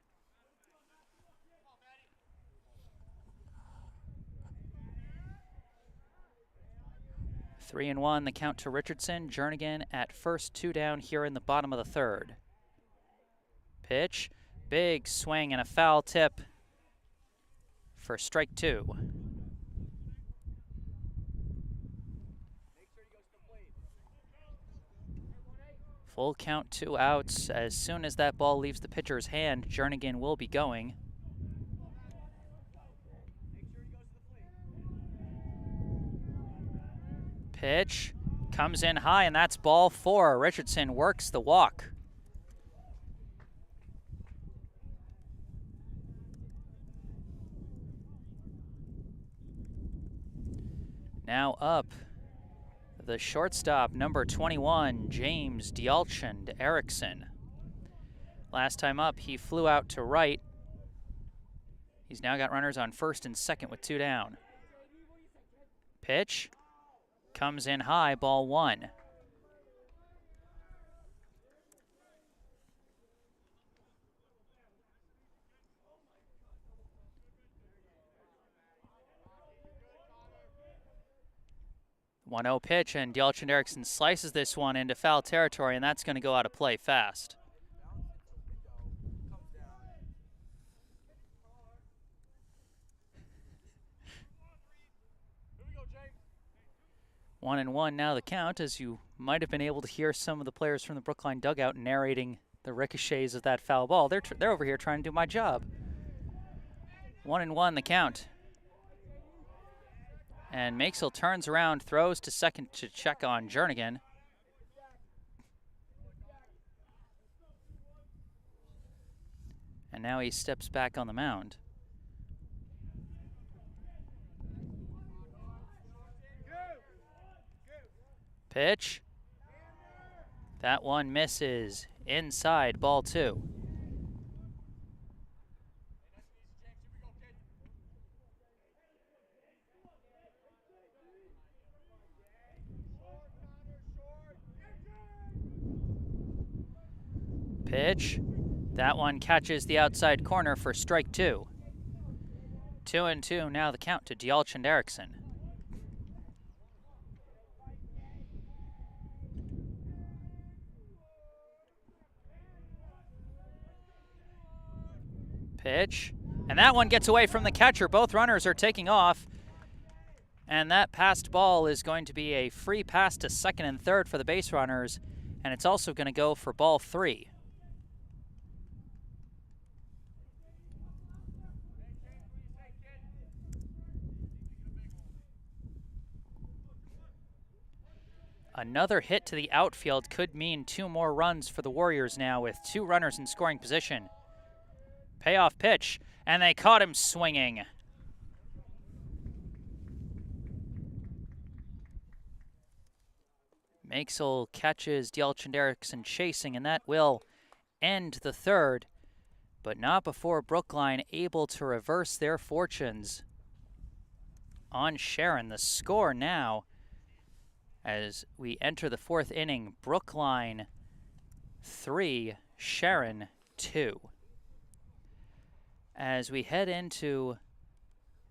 Three and 1, the count to Richardson. Jernigan at first, 2 down here in the bottom of the third. Pitch, big swing and a foul tip for strike 2. Full count, 2 outs. As soon as that ball leaves the pitcher's hand, Jernigan will be going. Pitch comes in high, and that's ball 4. Richardson works the walk. Now up, the shortstop, number 21, James Deauchen Erickson. Last time up, he flew out to right. He's now got runners on first and second with 2 down. Pitch comes in high, ball 1. One-0 pitch, and Deauchen Erickson slices this one into foul territory, and that's going to go out of play fast. One and 1 now the count, as you might have been able to hear some of the players from the Brookline dugout narrating the ricochets of that foul ball. They're over here trying to do my job. 1 and 1 the count. And Mayfield turns around, throws to second to check on Jernigan. And now he steps back on the mound. Pitch. That one misses. Inside, ball 2. Pitch. That one catches the outside corner for strike 2. 2-2 now the count to Deauchen and Erickson. Pitch. And that one gets away from the catcher. Both runners are taking off. And that passed ball is going to be a free pass to second and third for the base runners. And it's also going to go for ball 3. Another hit to the outfield could mean 2 more runs for the Warriors now with 2 runners in scoring position. Payoff pitch, and they caught him swinging. Makesel catches Deauchen and Erickson chasing, and that will end the third, but not before Brookline able to reverse their fortunes on Sharon. The score now, as we enter the 4th inning, Brookline 3, Sharon 2. As we head into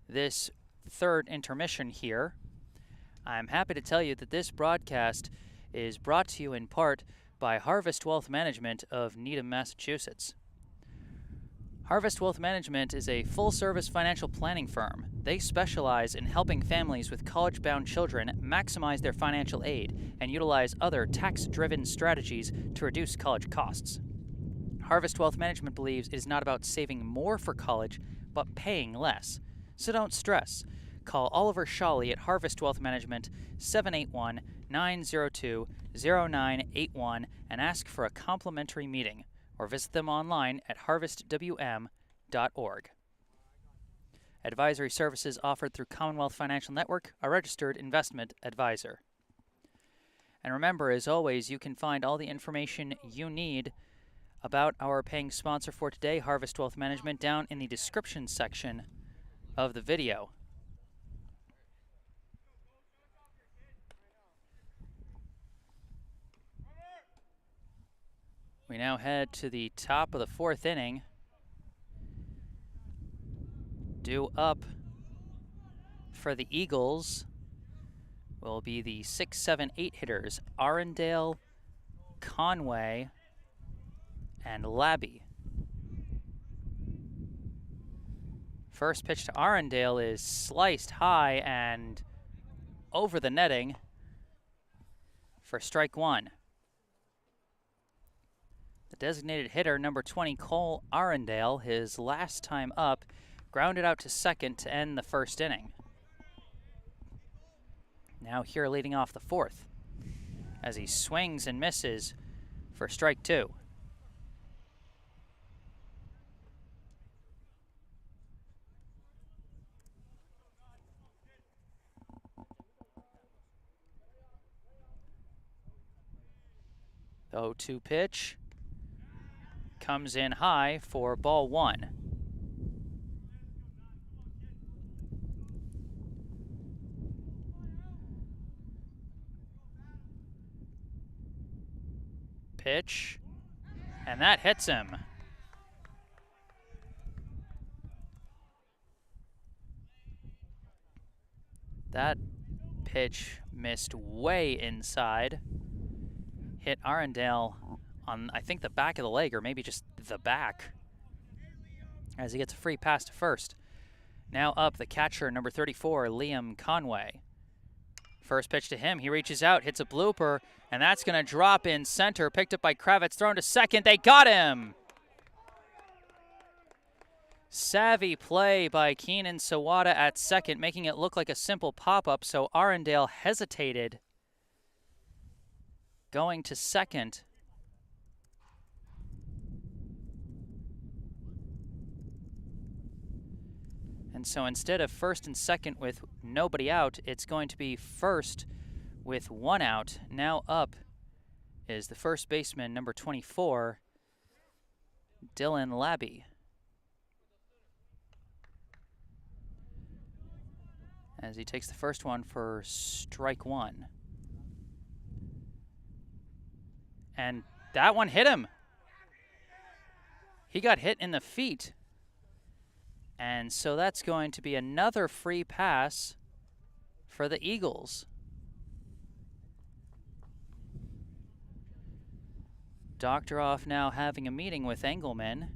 this 3rd intermission here, I'm happy to tell you that this broadcast is brought to you in part by Harvest Wealth Management of Needham, Massachusetts. Harvest Wealth Management is a full-service financial planning firm. They specialize in helping families with college-bound children maximize their financial aid and utilize other tax-driven strategies to reduce college costs. Harvest Wealth Management believes it is not about saving more for college, but paying less. So don't stress. Call Oliver Shawley at Harvest Wealth Management, 781-902-0981, and ask for a complimentary meeting, or visit them online at harvestwm.org. Advisory services offered through Commonwealth Financial Network, a registered investment advisor. And remember, as always, you can find all the information you need about our paying sponsor for today, Harvest Wealth Management, down in the description section of the video. We now head to the top of the 4th inning. Due up for the Eagles will be the 6, 7, 8 hitters, Arendelle, Conway, and Labby. First pitch to Arendelle is sliced high and over the netting for strike 1. The designated hitter, number 20, Cole Arendelle, his last time up, grounded out to second to end the 1st inning. Now here leading off the 4th as he swings and misses for strike 2. The 0-2 pitch comes in high for ball 1. Pitch, and that hits him. That pitch missed way inside. Hit Arendelle on, I think, the back of the leg, or maybe just the back, as he gets a free pass to first. Now up the catcher, number 34, Liam Conway. First pitch to him, he reaches out, hits a blooper, and that's going to drop in center, picked up by Kravitz, thrown to second. They got him! Savvy play by Keenan Sawada at second, making it look like a simple pop-up, so Arendelle hesitated going to second. And so instead of first and second with nobody out, it's going to be first with 1 out. Now up is the first baseman, number 24, Dylan Labby. As he takes the first one for strike 1. And that one hit him. He got hit in the feet. And so that's going to be another free pass for the Eagles. Doctoroff now having a meeting with Engelman.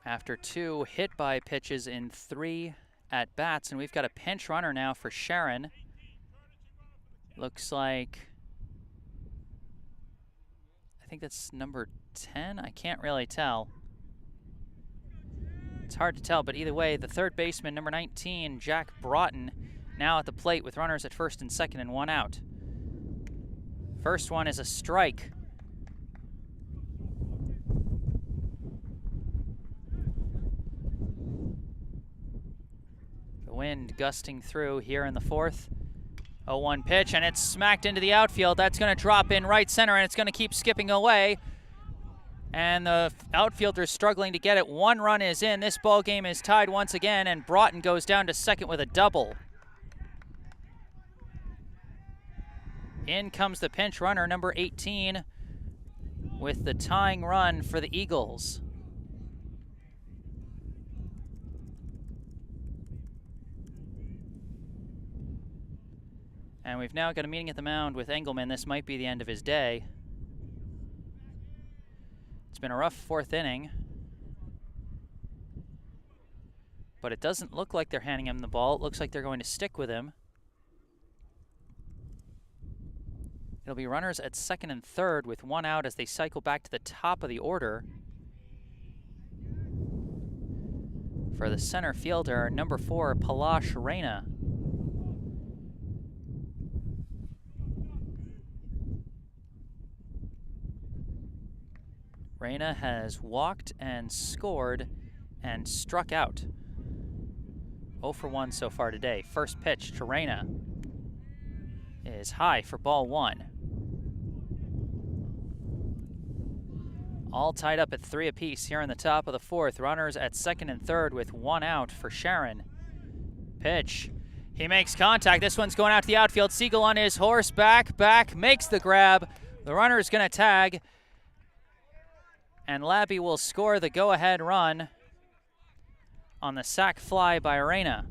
After 2 hit-by pitches in 3 at-bats, and we've got a pinch runner now for Sharon. Looks like, I think that's number 10? I can't really tell. It's hard to tell, but either way, the third baseman, number 19, Jack Broughton, now at the plate with runners at first and second and 1 out. First one is a strike. The wind gusting through here in the 4th. 0-1 pitch, and it's smacked into the outfield. That's going to drop in right center, and it's going to keep skipping away. And the outfielder's struggling to get it. 1 run is in. This ball game is tied once again, and Broughton goes down to second with a double. In comes the pinch runner, number 18, with the tying run for the Eagles. And we've now got a meeting at the mound with Engelman. This might be the end of his day. It's been a rough 4th inning, but it doesn't look like they're handing him the ball. It looks like they're going to stick with him. It'll be runners at second and third with 1 out as they cycle back to the top of the order. For the center fielder, number 4, Palash Reyna. Reyna has walked and scored and struck out. 0 for 1 so far today. First pitch to Reyna is high for ball 1. All tied up at 3 apiece here in the top of the 4th. Runners at second and third with 1 out for Sharon. Pitch. He makes contact. This one's going out to the outfield. Siegel on his horse. Back, makes the grab. The runner is going to tag. And Labby will score the go-ahead run on the sac fly by Reyna.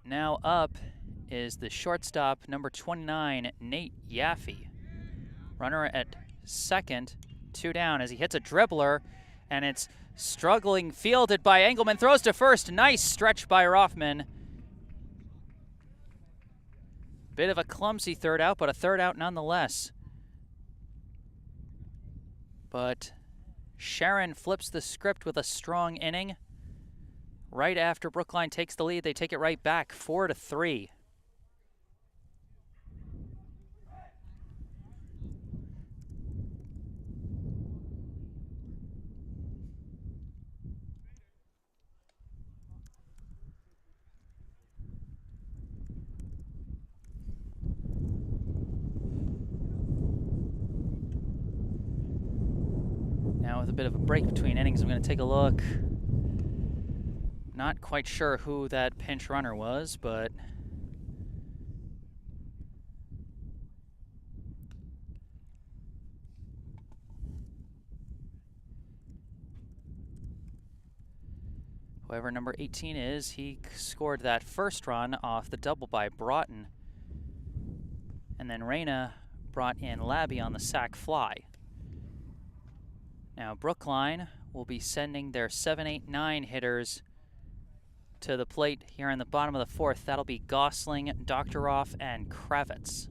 Now up is the shortstop, number 29, Nate Yaffe. Runner at second, 2 down as he hits a dribbler, and it's struggling, fielded by Engelman, throws to first. Nice stretch by Rothman. Bit of a clumsy third out, but a third out nonetheless. But Sharon flips the script with a strong inning. Right after Brookline takes the lead, they take it right back, 4-3. Now with a bit of a break between innings, I'm going to take a look. Not quite sure who that pinch runner was, but whoever number 18 is, he scored that first run off the double by Broughton. And then Reyna brought in Labby on the sac fly. Now Brookline will be sending their 7, 8, 9 hitters to the plate here in the bottom of the 4th. That'll be Gosling, Doctoroff, and Kravitz.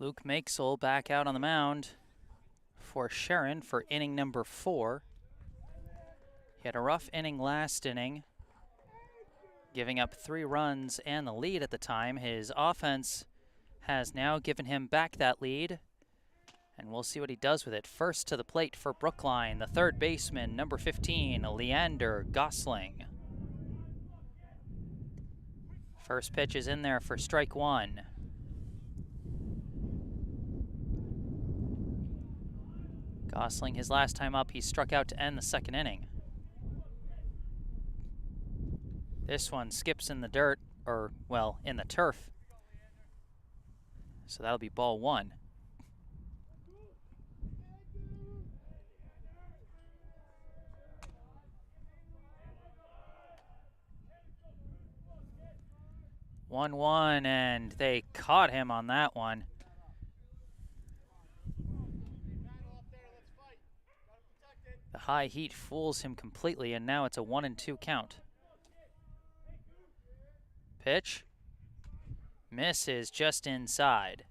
Luke Makesel back out on the mound for Sharon for inning number 4. He had a rough inning last inning, giving up 3 runs and the lead at the time. His offense has now given him back that lead, and we'll see what he does with it. First to the plate for Brookline, the third baseman, number 15, Leander Gosling. First pitch is in there for strike 1. Gosling, his last time up, he struck out to end the second inning. This one skips in the dirt, or, well, in the turf. So that'll be ball 1. One, and they caught him on that one. The high heat fools him completely, and now it's a 1-2 count. Pitch. Misses just inside.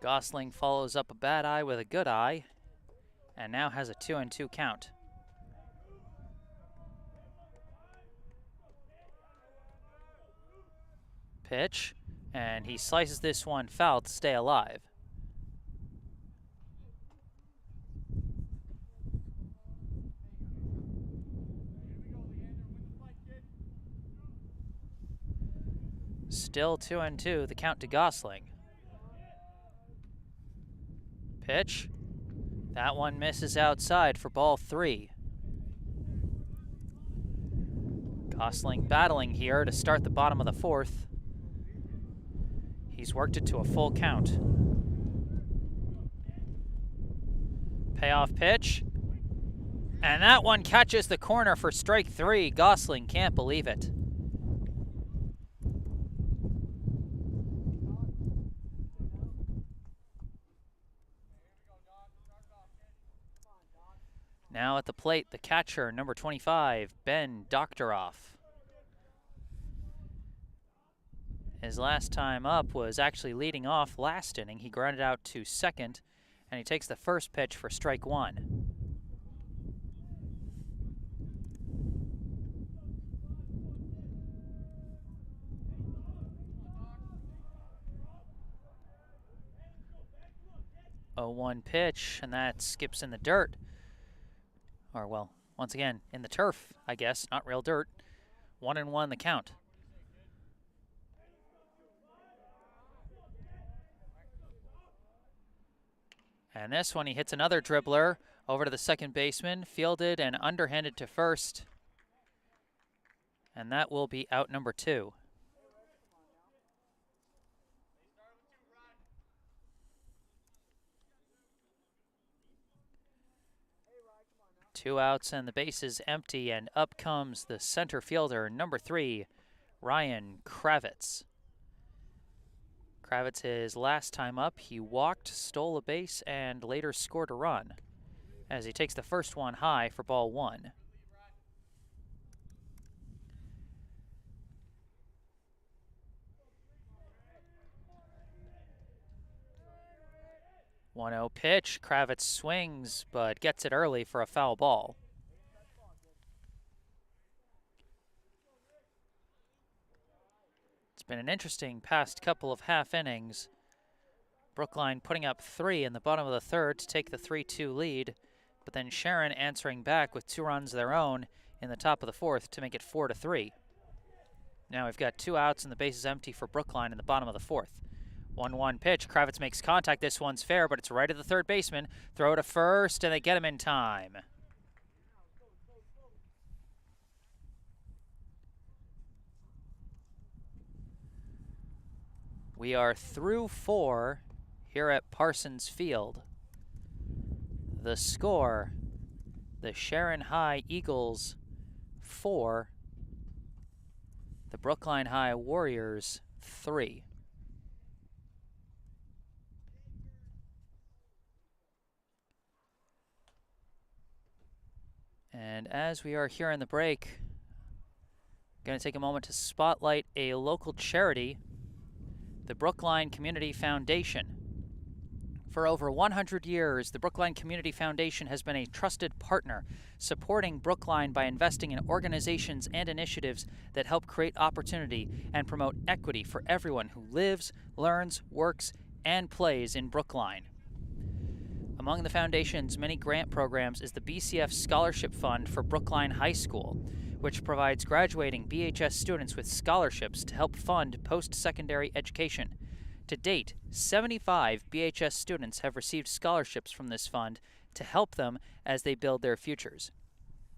Gosling follows up a bad eye with a good eye, and now has a 2-2 count. Pitch, and he slices this one foul to stay alive. Still 2-2, the count to Gosling. Pitch. That one misses outside for ball 3. Gosling battling here to start the bottom of the 4th. He's worked it to a full count. Payoff pitch. And that one catches the corner for strike 3. Gosling can't believe it. Now at the plate, the catcher, number 25, Ben Doctoroff. His last time up was actually leading off last inning. He grounded out to second, and he takes the first pitch for strike 1. Oh, 1 pitch, and that skips in the dirt. Or, well, once again, in the turf, I guess, not real dirt. 1-1 the count. And this one, he hits another dribbler over to the second baseman, fielded and underhanded to first. And that will be out number 2. Two outs and the base is empty, and up comes the center fielder, number 3, Ryan Kravitz. Kravitz, his last time up, he walked, stole a base, and later scored a run as he takes the first one high for ball 1. One 0 pitch. Kravitz swings, but gets it early for a foul ball. It's been an interesting past couple of half innings. Brookline putting up 3 in the bottom of the 3rd to take the 3-2 lead, but then Sharon answering back with 2 runs of their own in the top of the 4th to make it 4-3. Now we've got 2 outs and the base is empty for Brookline in the bottom of the 4th. 1-1 pitch. Kravitz makes contact. This one's fair, but it's right at the third baseman. Throw to first, and they get him in time. We are through 4 here at Parsons Field. The score, the Sharon High Eagles 4, the Brookline High Warriors 3. And as we are here in the break, I'm going to take a moment to spotlight a local charity the Brookline Community Foundation. For over 100 years, the Brookline Community Foundation has been a trusted partner, supporting Brookline by investing in organizations and initiatives that help create opportunity and promote equity for everyone who lives, learns, works, and plays in Brookline. Among the Foundation's many grant programs is the BCF Scholarship Fund for Brookline High School, which provides graduating BHS students with scholarships to help fund post-secondary education. To date, 75 BHS students have received scholarships from this fund to help them as they build their futures.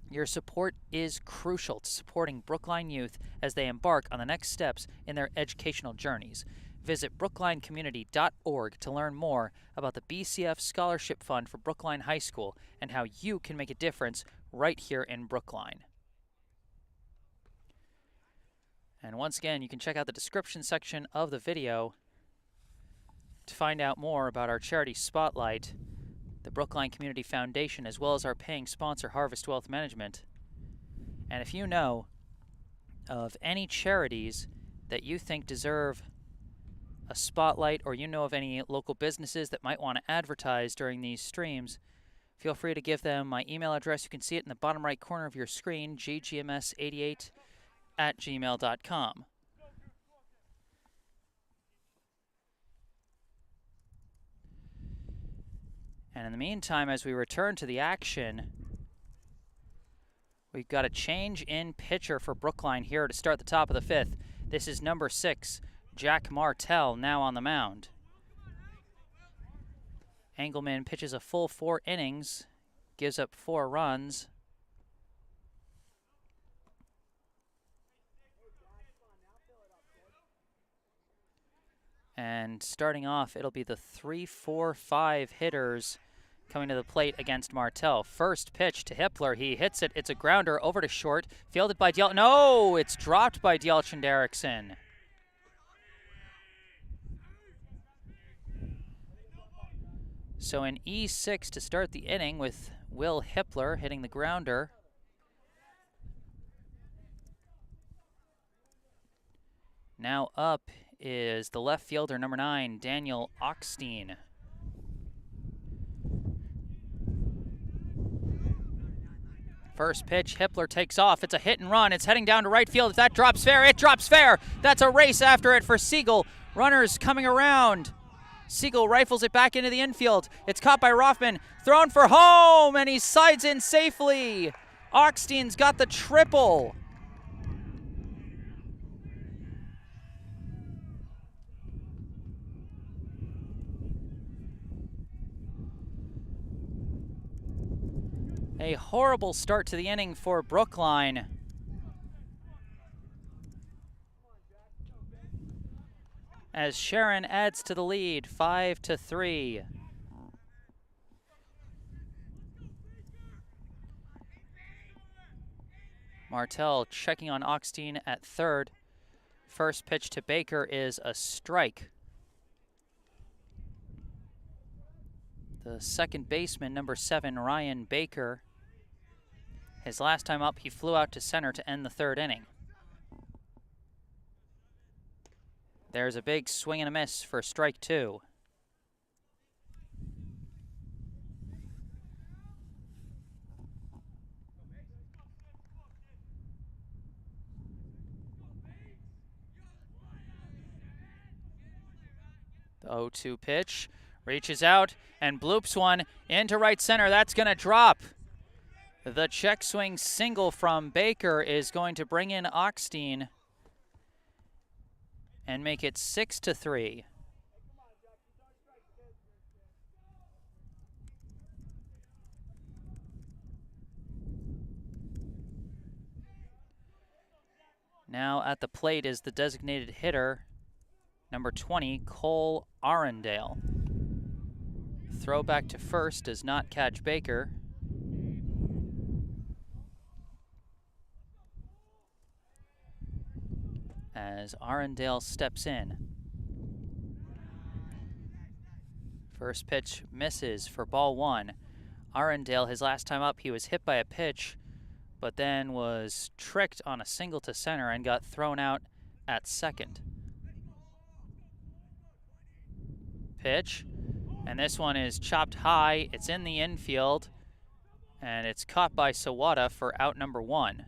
Your support is crucial to supporting Brookline youth as they embark on the next steps in their educational journeys. Visit brooklinecommunity.org to learn more about the BCF Scholarship Fund for Brookline High School and how you can make a difference right here in Brookline. And once again, you can check out the description section of the video to find out more about our charity spotlight, the Brookline Community Foundation, as well as our paying sponsor, Harvest Wealth Management. And if you know of any charities that you think deserve a spotlight, or you know of any local businesses that might want to advertise during these streams, feel free to give them my email address. You can see it in the bottom right corner of your screen, ggms88@gmail.com. And in the meantime, as we return to the action, we've got a change in pitcher for Brookline here to start the top of the fifth. This is number 6, Jack Martell, now on the mound. Engelman pitches a full 4 innings, gives up 4 runs. And starting off, it'll be the 3, 4, 5 hitters coming to the plate against Martell. First pitch to Hippler. He hits it. It's a grounder over to short. Fielded by Deauchen. No, it's dropped by Deauchen Derrickson. So an E6 to start the inning with Will Hippler hitting the grounder. Now up is the left fielder, number 9, Daniel Oxteen. First pitch, Hippler takes off. It's a hit and run. It's heading down to right field. If that drops fair, it drops fair. That's a race after it for Siegel. Runners coming around. Siegel rifles it back into the infield. It's caught by Rothman. Thrown for home, and he slides in safely. Oxteen's got the triple. A horrible start to the inning for Brookline. As Sharon adds to the lead, 5-3. Martell checking on Oxteen at third. First pitch to Baker is a strike. The second baseman, number 7, Ryan Baker. His last time up, he flew out to center to end the third inning. There's a big swing and a miss for strike 2. The 0-2 pitch reaches out and bloops one into right center. That's going to drop. The check swing single from Baker is going to bring in Oxteen and make it 6-3. Now at the plate is the designated hitter, number 20, Cole Arendelle. Throw back to first does not catch Baker. As Arendelle steps in. First pitch misses for ball 1. Arendelle, his last time up, he was hit by a pitch, but then was tricked on a single to center and got thrown out at second. pitch. And this one is chopped high. It's in the infield. And it's caught by Sawada for out number 1.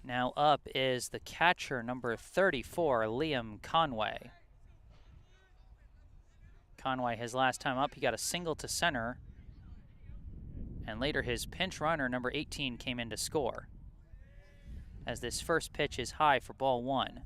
Now up is the catcher, number 34, Liam Conway. Conway, his last time up, he got a single to center. And later his pinch runner, number 18, came in to score. As this first pitch is high for ball 1.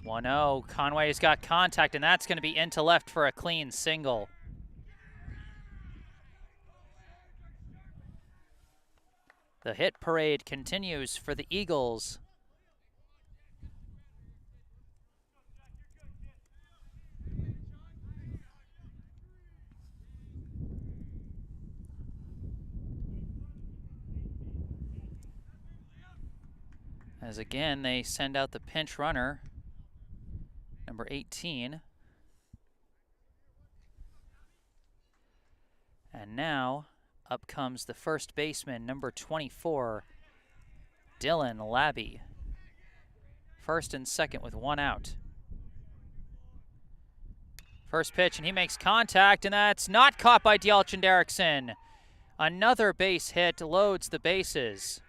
One-0. Conway's got contact, and that's going to be into left for a clean single. The hit parade continues for the Eagles. As again, they send out the pinch runner, number 18. And now, up comes the first baseman, number 24, Dylan Labby. First and second with 1 out. First pitch, and he makes contact, and that's not caught by Deauchen Derrickson. Another base hit loads the bases.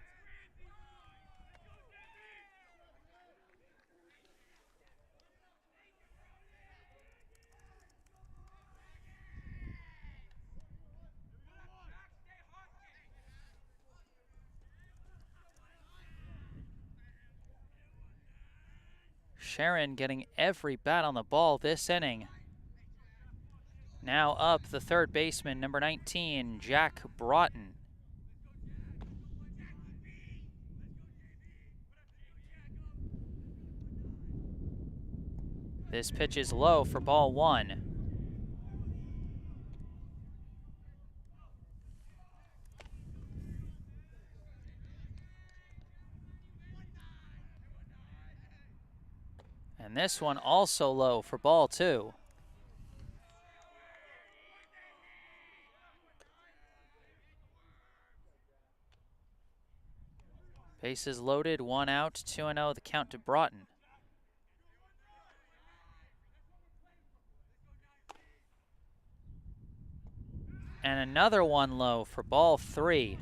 Sharon getting every bat on the ball this inning. Now up the third baseman, number 19, Jack Broughton. This pitch is low for ball 1. And this one also low for ball 2. Bases loaded, 1 out, 2-0, the count to Broughton. And another one low for ball 3.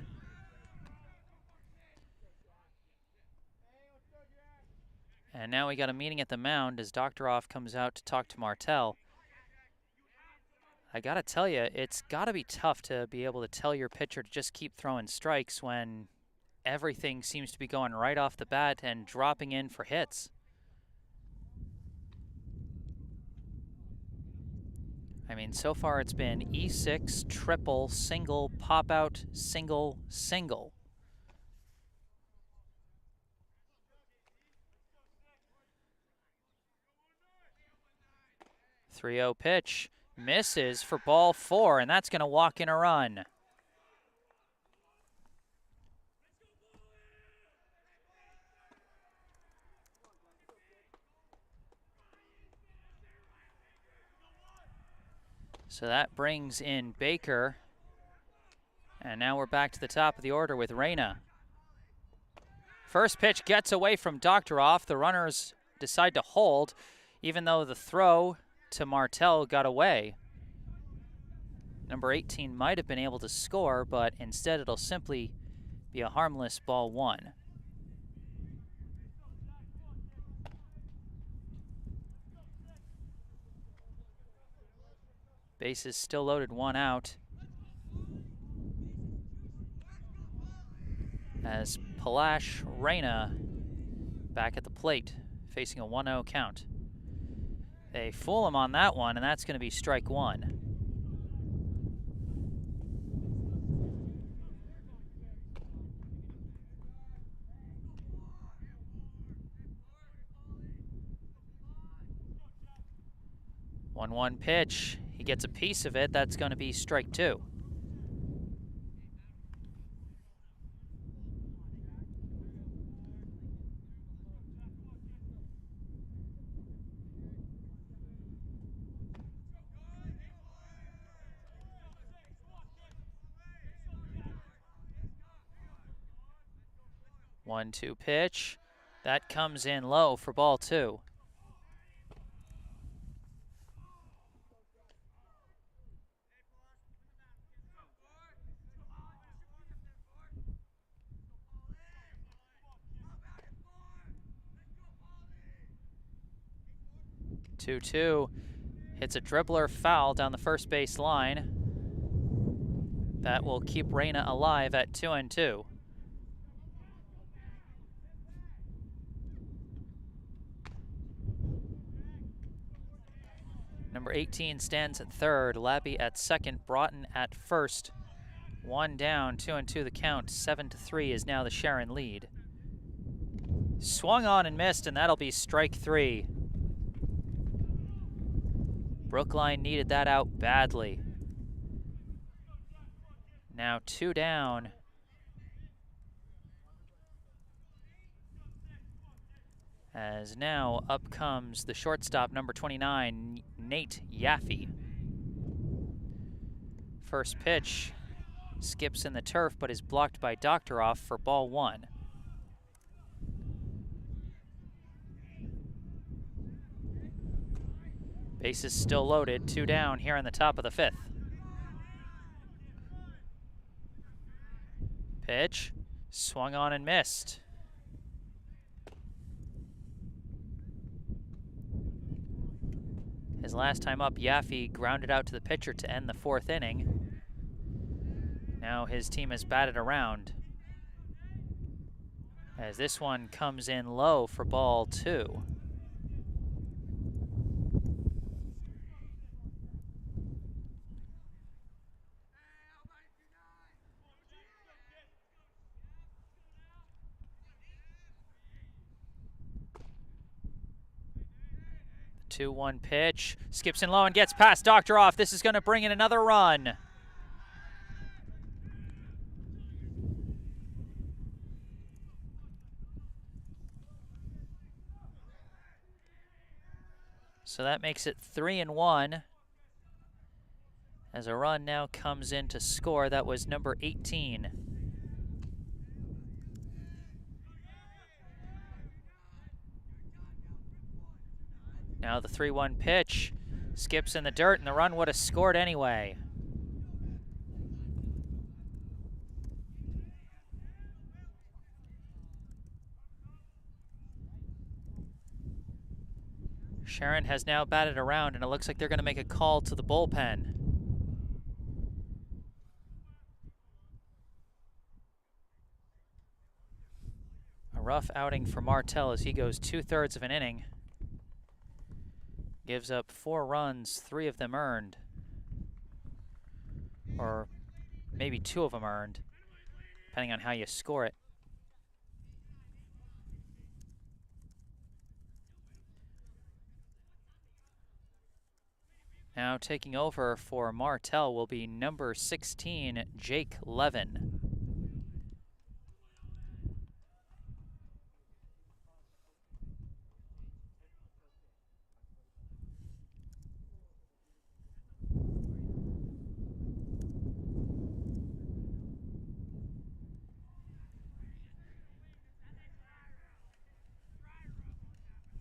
And now we got a meeting at the mound as Doctoroff comes out to talk to Martell. I gotta tell you, it's gotta be tough to be able to tell your pitcher to just keep throwing strikes when everything seems to be going right off the bat and dropping in for hits. I mean, so far it's been E6, triple, single, pop out, single, single. .30 pitch, misses for ball 4, and that's going to walk in a run. So that brings in Baker, and now we're back to the top of the order with Reyna. First pitch gets away from Doctoroff. The runners decide to hold, even though the throw to Martell got away. Number 18 might have been able to score, but instead it'll simply be a harmless ball 1. Bases still loaded, 1 out. As Palash Reyna back at the plate, facing a 1-0 count. They fool him on that one, and that's going to be strike 1. One pitch. He gets a piece of it. That's going to be strike 2. 1-2 pitch. That comes in low for ball 2. Two hits a dribbler foul down the first base line. That will keep Reyna alive at 2-2. Number 18 stands at third, Labby at second, Broughton at first. 1 down, 2-2 the count. 7-3 is now the Sharon lead. Swung on and missed, and that'll be strike 3. Brookline needed that out badly. Now 2 down. As now up comes the shortstop, number 29, Nate Yaffe. First pitch skips in the turf but is blocked by Doctoroff for ball 1. Bases still loaded, 2 down here in the top of the 5th. Pitch, swung on and missed. His last time up, Yaffe grounded out to the pitcher to end the 4th inning. Now his team has batted around, as this one comes in low for ball 2. The 2-1 pitch, skips in low and gets past Doctoroff. This is going to bring in another run. So that makes it 3-1. As a run now comes in to score. That was number 18. Now the 3-1 pitch skips in the dirt, and the run would have scored anyway. Sharon has now batted around, and it looks like they're going to make a call to the bullpen. A rough outing for Martell as he goes 2/3 of an inning. Gives up 4 runs, 3 of them earned. Or maybe 2 of them earned, depending on how you score it. Now taking over for Martell will be number 16, Jake Levin.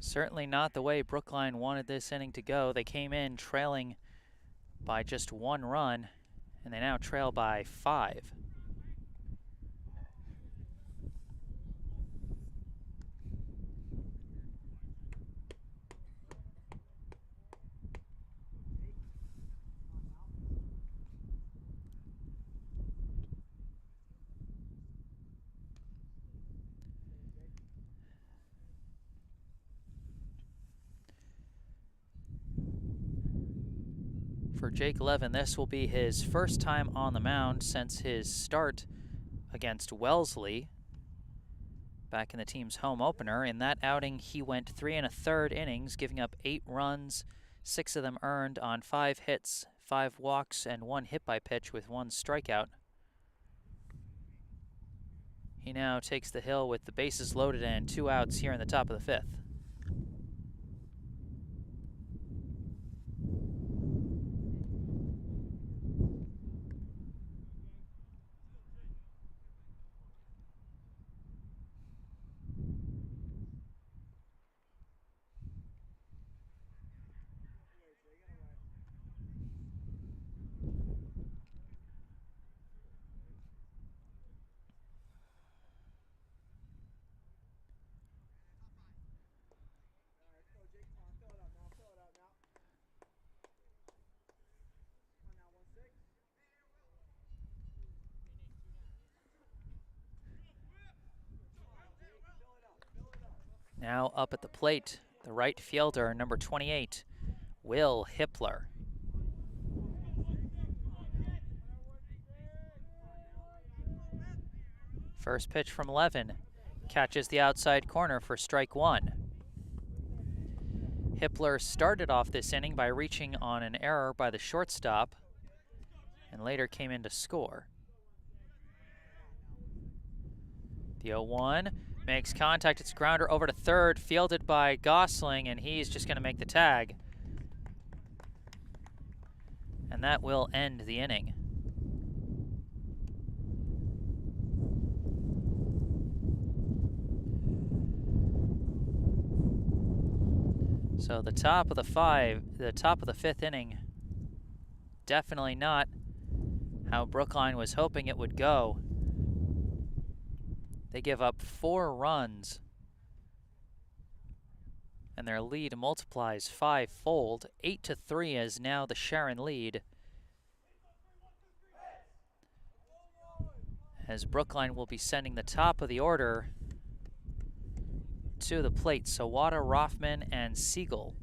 Certainly not the way Brookline wanted this inning to go. They came in trailing by just 1 run, and they now trail by 5. For Jake Levin, this will be his first time on the mound since his start against Wellesley back in the team's home opener. In that outing, he went 3 1/3 innings, giving up 8 runs, 6 of them earned on 5 hits, 5 walks, and 1 hit by pitch with 1 strikeout. He now takes the hill with the bases loaded and 2 outs here in the top of the 5th. Now up at the plate, the right fielder, number 28, Will Hippler. First pitch from 11, catches the outside corner for strike one. Hippler started off this inning by reaching on an error by the shortstop and later came in to score. The 0-1 makes contact. It's a grounder over to third, fielded by Gosling, and he's just going to make the tag. And that will end the inning. So the top of the fifth inning, definitely not how Brookline was hoping it would go. They give up 4 runs, and their lead multiplies 5-fold. 8-3 is now the Sharon lead, as Brookline will be sending the top of the order to the plate. Sawada, Rothman, and Siegel.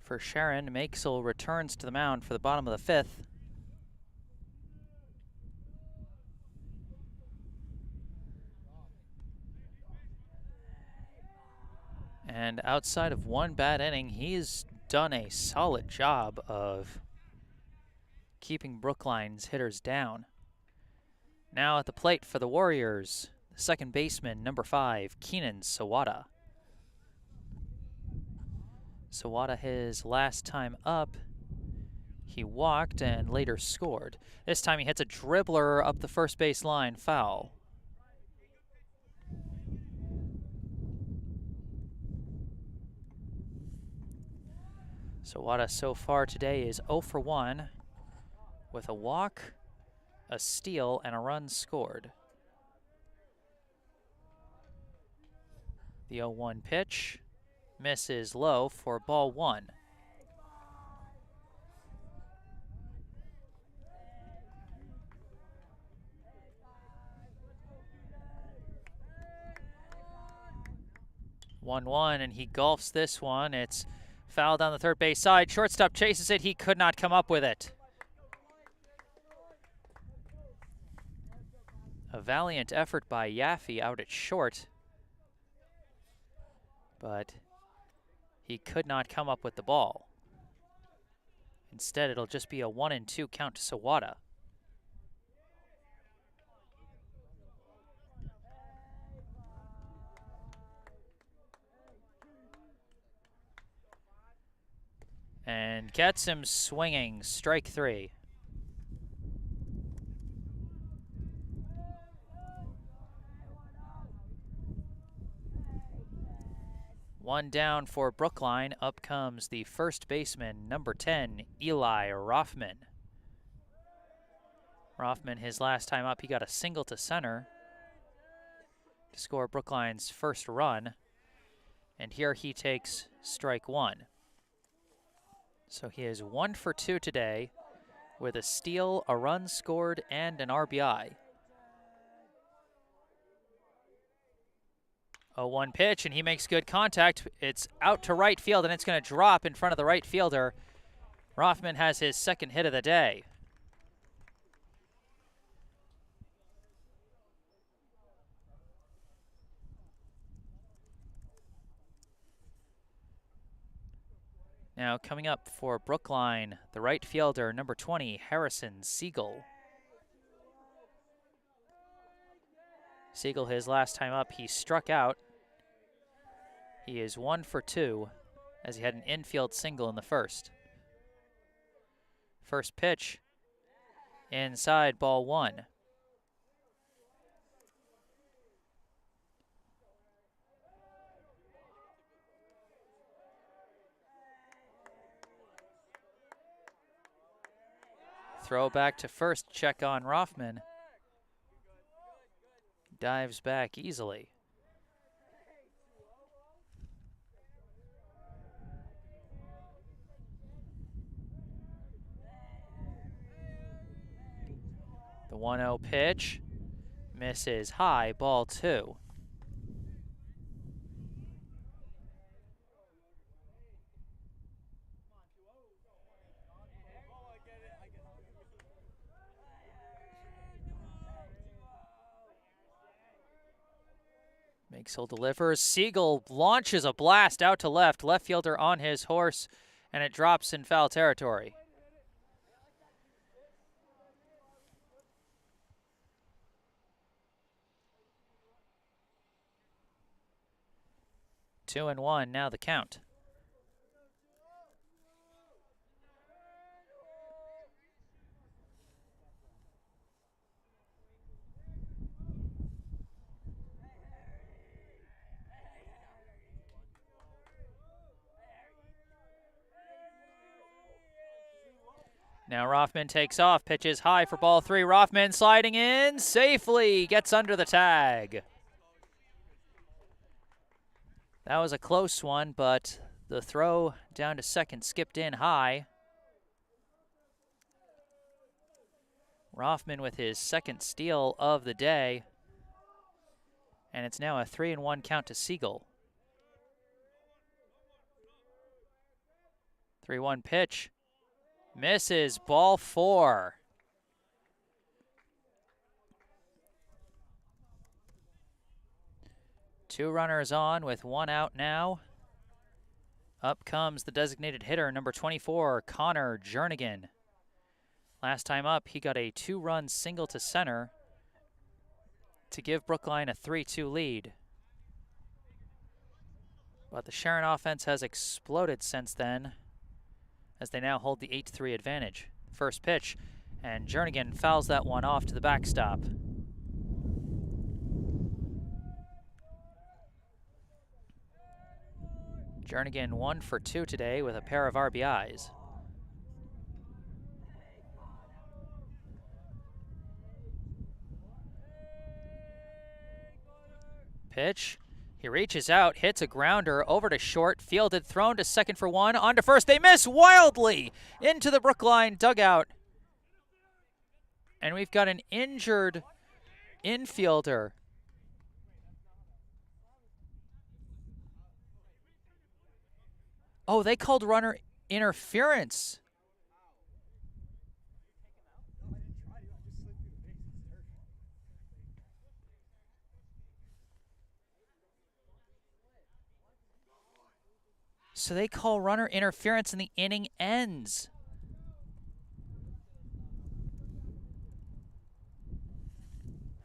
For Sharon, Makesel returns to the mound for the bottom of the fifth. And outside of one bad inning, he's done a solid job of keeping Brookline's hitters down. Now at the plate for the Warriors, the second baseman, number 5, Keenan Sawada. Sawada, his last time up, he walked and later scored. This time he hits a dribbler up the first base line, foul. Sawada so far today is 0 for 1 with a walk, a steal, and a run scored. The 0-1 pitch misses low for ball 1. One, and he golfs this one. It's foul down the third base side. Shortstop chases it. He could not come up with it. A valiant effort by Yaffe out at short, but he could not come up with the ball. Instead, it'll just be a 1-2 count to Sawada. And gets him swinging, strike 3. One down for Brookline. Up comes the first baseman, number 10, Eli Rothman. Rothman, his last time up, he got a single to center to score Brookline's first run. And here he takes strike 1. So he is 1 for 2 today with a steal, a run scored, and an RBI. 0-1 pitch, and he makes good contact. It's out to right field, and it's going to drop in front of the right fielder. Rothman has his second hit of the day. Now coming up for Brookline, the right fielder, number 20, Siegel. Siegel, his last time up, he struck out. He is 1 for 2 as he had an infield single in the first. First pitch, inside, ball 1. Throw back to first, check on Rothman. Dives back easily. The 1-0 pitch misses high, ball 2. Makeshill delivers. Siegel launches a blast out to left. Left fielder on his horse, and it drops in foul territory. Two and one, now the count. Now Rothman takes off, pitches high for ball 3. Rothman sliding in safely, gets under the tag. That was a close one, but the throw down to second skipped in high. Rothman with his second steal of the day. And it's now a 3-1 count to Siegel. 3-1 pitch. Misses, ball 4. Two runners on with 1 out now. Up comes the designated hitter, number 24, Connor Jernigan. Last time up, he got a 2-run single to center to give Brookline a 3-2 lead. But the Sharon offense has exploded since then, as they now hold the 8-3 advantage. First pitch, and Jernigan fouls that one off to the backstop. Jernigan 1 for 2 today with a pair of RBIs. Pitch. He reaches out, hits a grounder over to short, fielded, thrown to second for 1, on to first. They miss wildly into the Brookline dugout. And we've got an injured infielder. Oh, they called runner interference. So they call runner interference and the inning ends.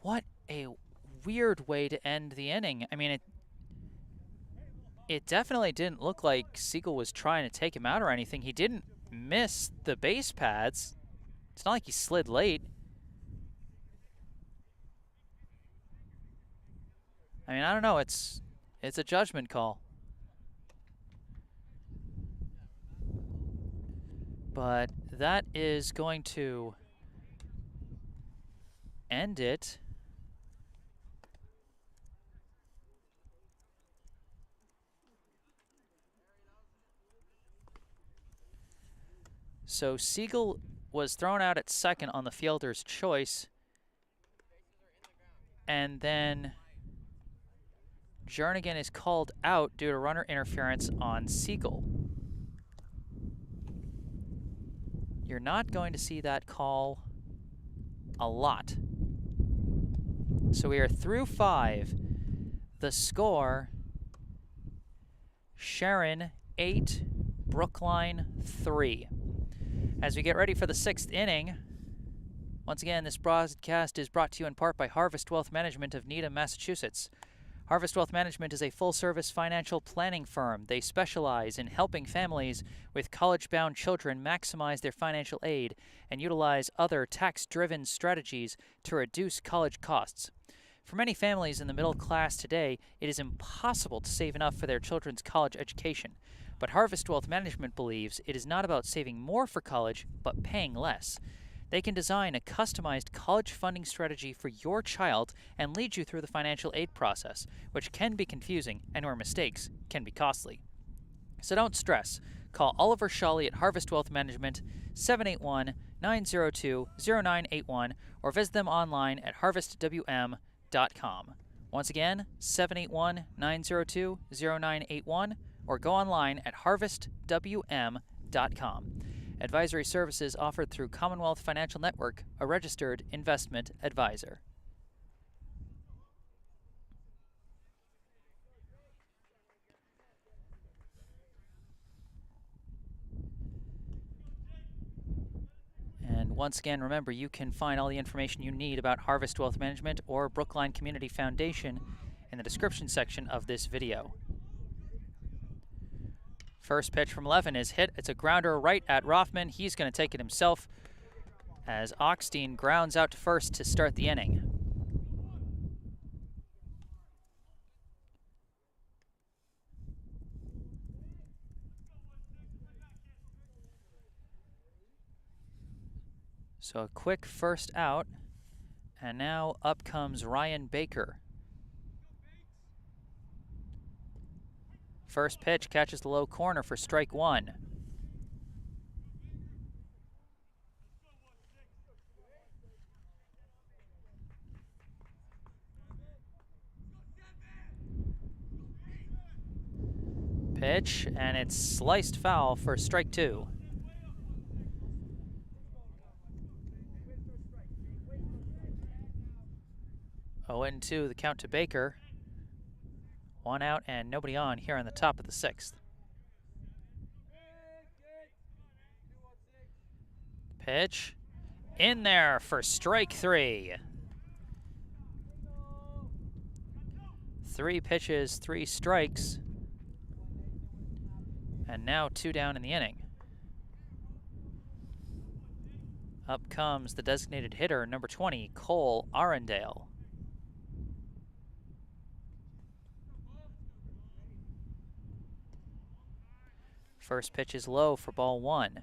What a weird way to end the inning. I mean, it definitely didn't look like Siegel was trying to take him out or anything. He didn't miss the base pads. It's not like he slid late. I mean, I don't know. It's a judgment call. But that is going to end it. So Siegel was thrown out at second on the fielder's choice. And then Jernigan is called out due to runner interference on Siegel. You're not going to see that call a lot. So we are through 5. The score, Sharon 8, Brookline 3. As we get ready for the 6th inning, once again, this broadcast is brought to you in part by Harvest Wealth Management of Needham, Massachusetts. Harvest Wealth Management is a full-service financial planning firm. They specialize in helping families with college-bound children maximize their financial aid and utilize other tax-driven strategies to reduce college costs. For many families in the middle class today, it is impossible to save enough for their children's college education. But Harvest Wealth Management believes it is not about saving more for college, but paying less. They can design a customized college funding strategy for your child and lead you through the financial aid process, which can be confusing and where mistakes can be costly. So don't stress. Call Oliver Shawley at Harvest Wealth Management, 781-902-0981, or visit them online at harvestwm.com. Once again, 781-902-0981, or go online at harvestwm.com. Advisory services offered through Commonwealth Financial Network, a registered investment advisor. And once again, remember, you can find all the information you need about Harvest Wealth Management or Brookline Community Foundation in the description section of this video. First pitch from 11 is hit. It's a grounder right at Rothman. He's going to take it himself as Oxtein grounds out to first to start the inning. So a quick first out, and now up comes Ryan Baker. First pitch catches the low corner for strike one. Pitch, and it's sliced foul for strike two. Oh, 0-2 the count to Baker. One out and nobody on here on the top of the 6th. Pitch in there for strike three. 3 pitches, 3 strikes. And now 2 down in the inning. Up comes the designated hitter, number 20, Cole Arendelle. First pitch is low for ball 1.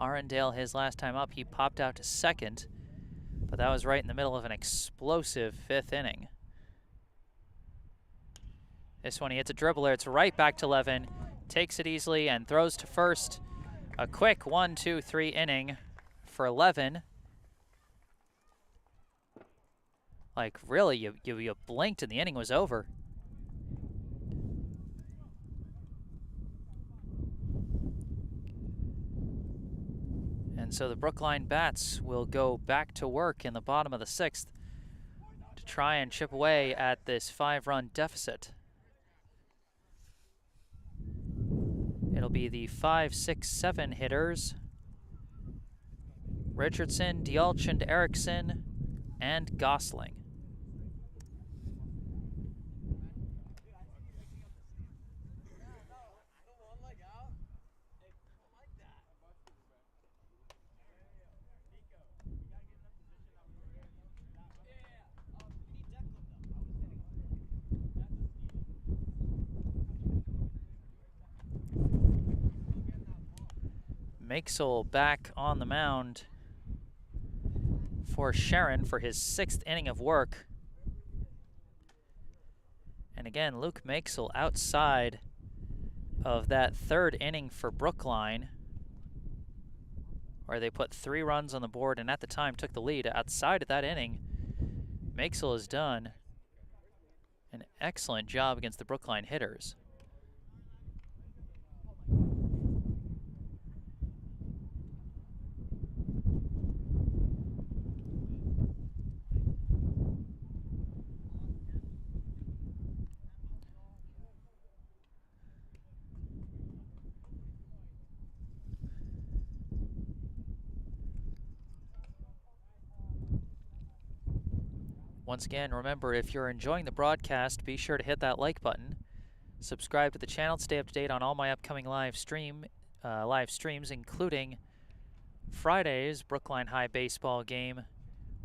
Arendelle, his last time up, he popped out to second, but that was right in the middle of an explosive 5th inning. This one, he hits a dribbler. It's right back to 11, takes it easily and throws to first. A quick 1-2-3 inning for 11. Like, really, you blinked and the inning was over. And so the Brookline Bats will go back to work in the bottom of the 6th to try and chip away at this 5-run deficit. It'll be the 5, 6, 7 hitters: Richardson, Deauchen, Erickson, and Gosling. Makesel back on the mound for Sharon for his 6th inning of work. And again, Luke Makesel outside of that 3rd inning for Brookline, where they put 3 runs on the board and at the time took the lead. Outside of that inning, Makesel has done an excellent job against the Brookline hitters. Once again, remember, if you're enjoying the broadcast, be sure to hit that like button. Subscribe to the channel to stay up to date on all my upcoming live streams, including Friday's Brookline High baseball game,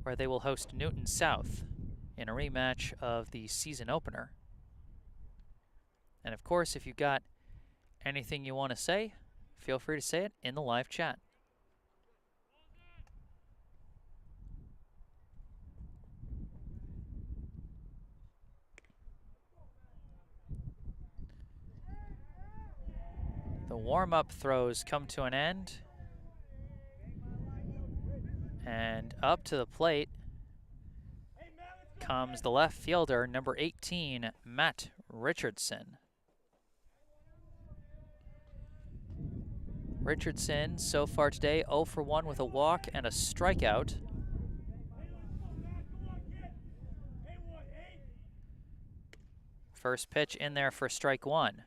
where they will host Newton South in a rematch of the season opener. And of course, if you've got anything you want to say, feel free to say it in the live chat. The warm-up throws come to an end. And up to the plate comes the left fielder, number 18, Matt Richardson. Richardson, so far today, 0 for 1 with a walk and a strikeout. First pitch in there for strike one.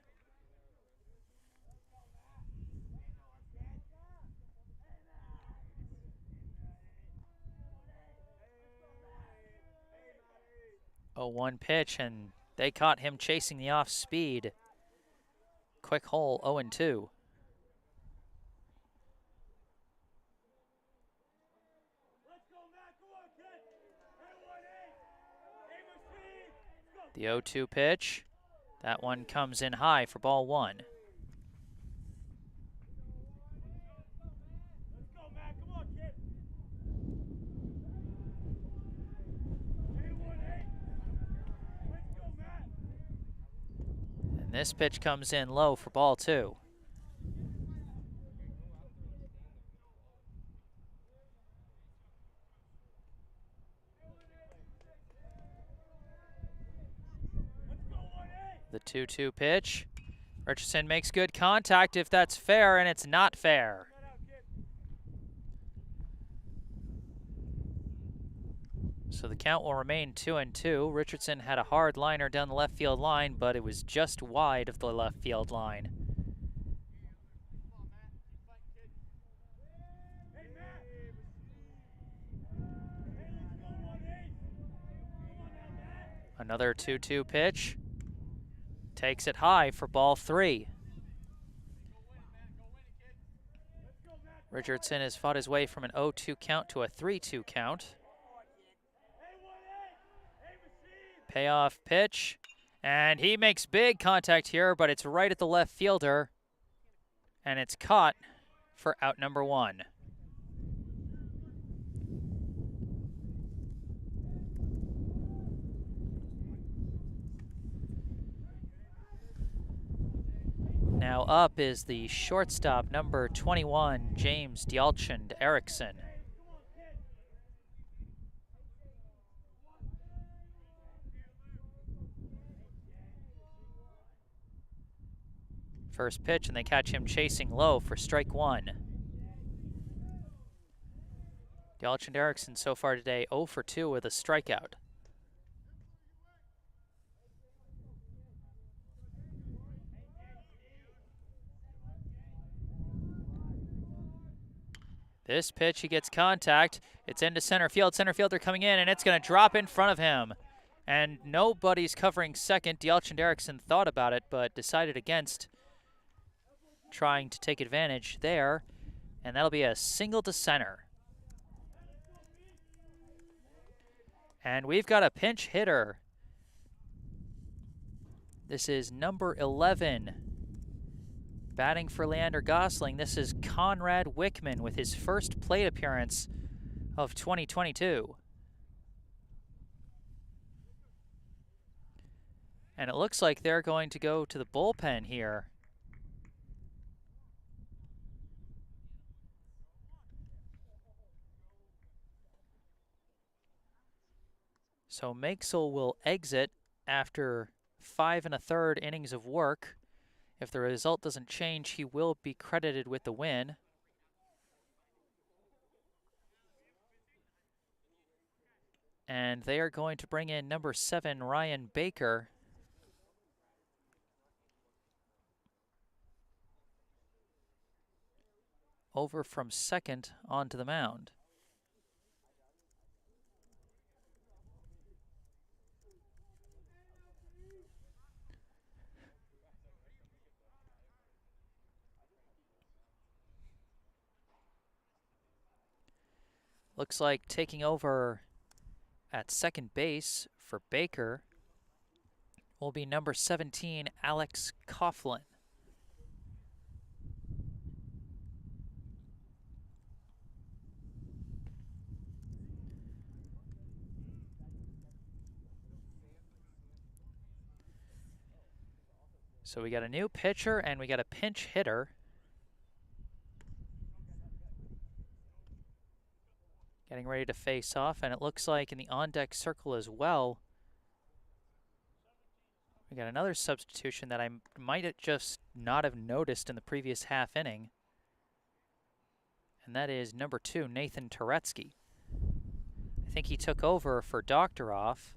A 1 pitch, and they caught him chasing the off speed. Quick hole, 0-2. The 0-2 pitch, that one comes in high for ball one. And this pitch comes in low for ball two. The 2-2 pitch. Richardson makes good contact if that's fair, and it's not fair. So the count will remain 2-2. Richardson had a hard liner down the left field line, but it was just wide of the left field line. Another 2-2 pitch. Takes it high for ball three. Richardson has fought his way from an 0-2 count to a 3-2 count. Payoff pitch, and he makes big contact here, but it's right at the left fielder, and it's caught for out number one. Now up is the shortstop, number 21, James Deauchen Erickson. First pitch, and they catch him chasing low for strike one. Deauchen Erickson so far today 0 for 2 with a strikeout. This pitch, he gets contact. It's into center field. Center fielder coming in, and it's going to drop in front of him. And nobody's covering second. Deauchen Erickson thought about it, but decided against trying to take advantage there. And that'll be a single to center. And we've got a pinch hitter. This is number 11. Batting for Leander Gosling, this is Conrad Wickman with his first plate appearance of 2022. And it looks like they're going to go to the bullpen here. So Makesel will exit after 5 1/3 innings of work. If the result doesn't change, he will be credited with the win. And they are going to bring in number 7, Ryan Baker. Over from second onto the mound. Looks like taking over at second base for Baker will be number 17, Alex Coughlin. So we got a new pitcher and we got a pinch hitter. Getting ready to face off, and it looks like in the on-deck circle as well, we got another substitution that I might have just not have noticed in the previous half inning. And that is number 2, Nathan Toretsky. I think he took over for Doctoroff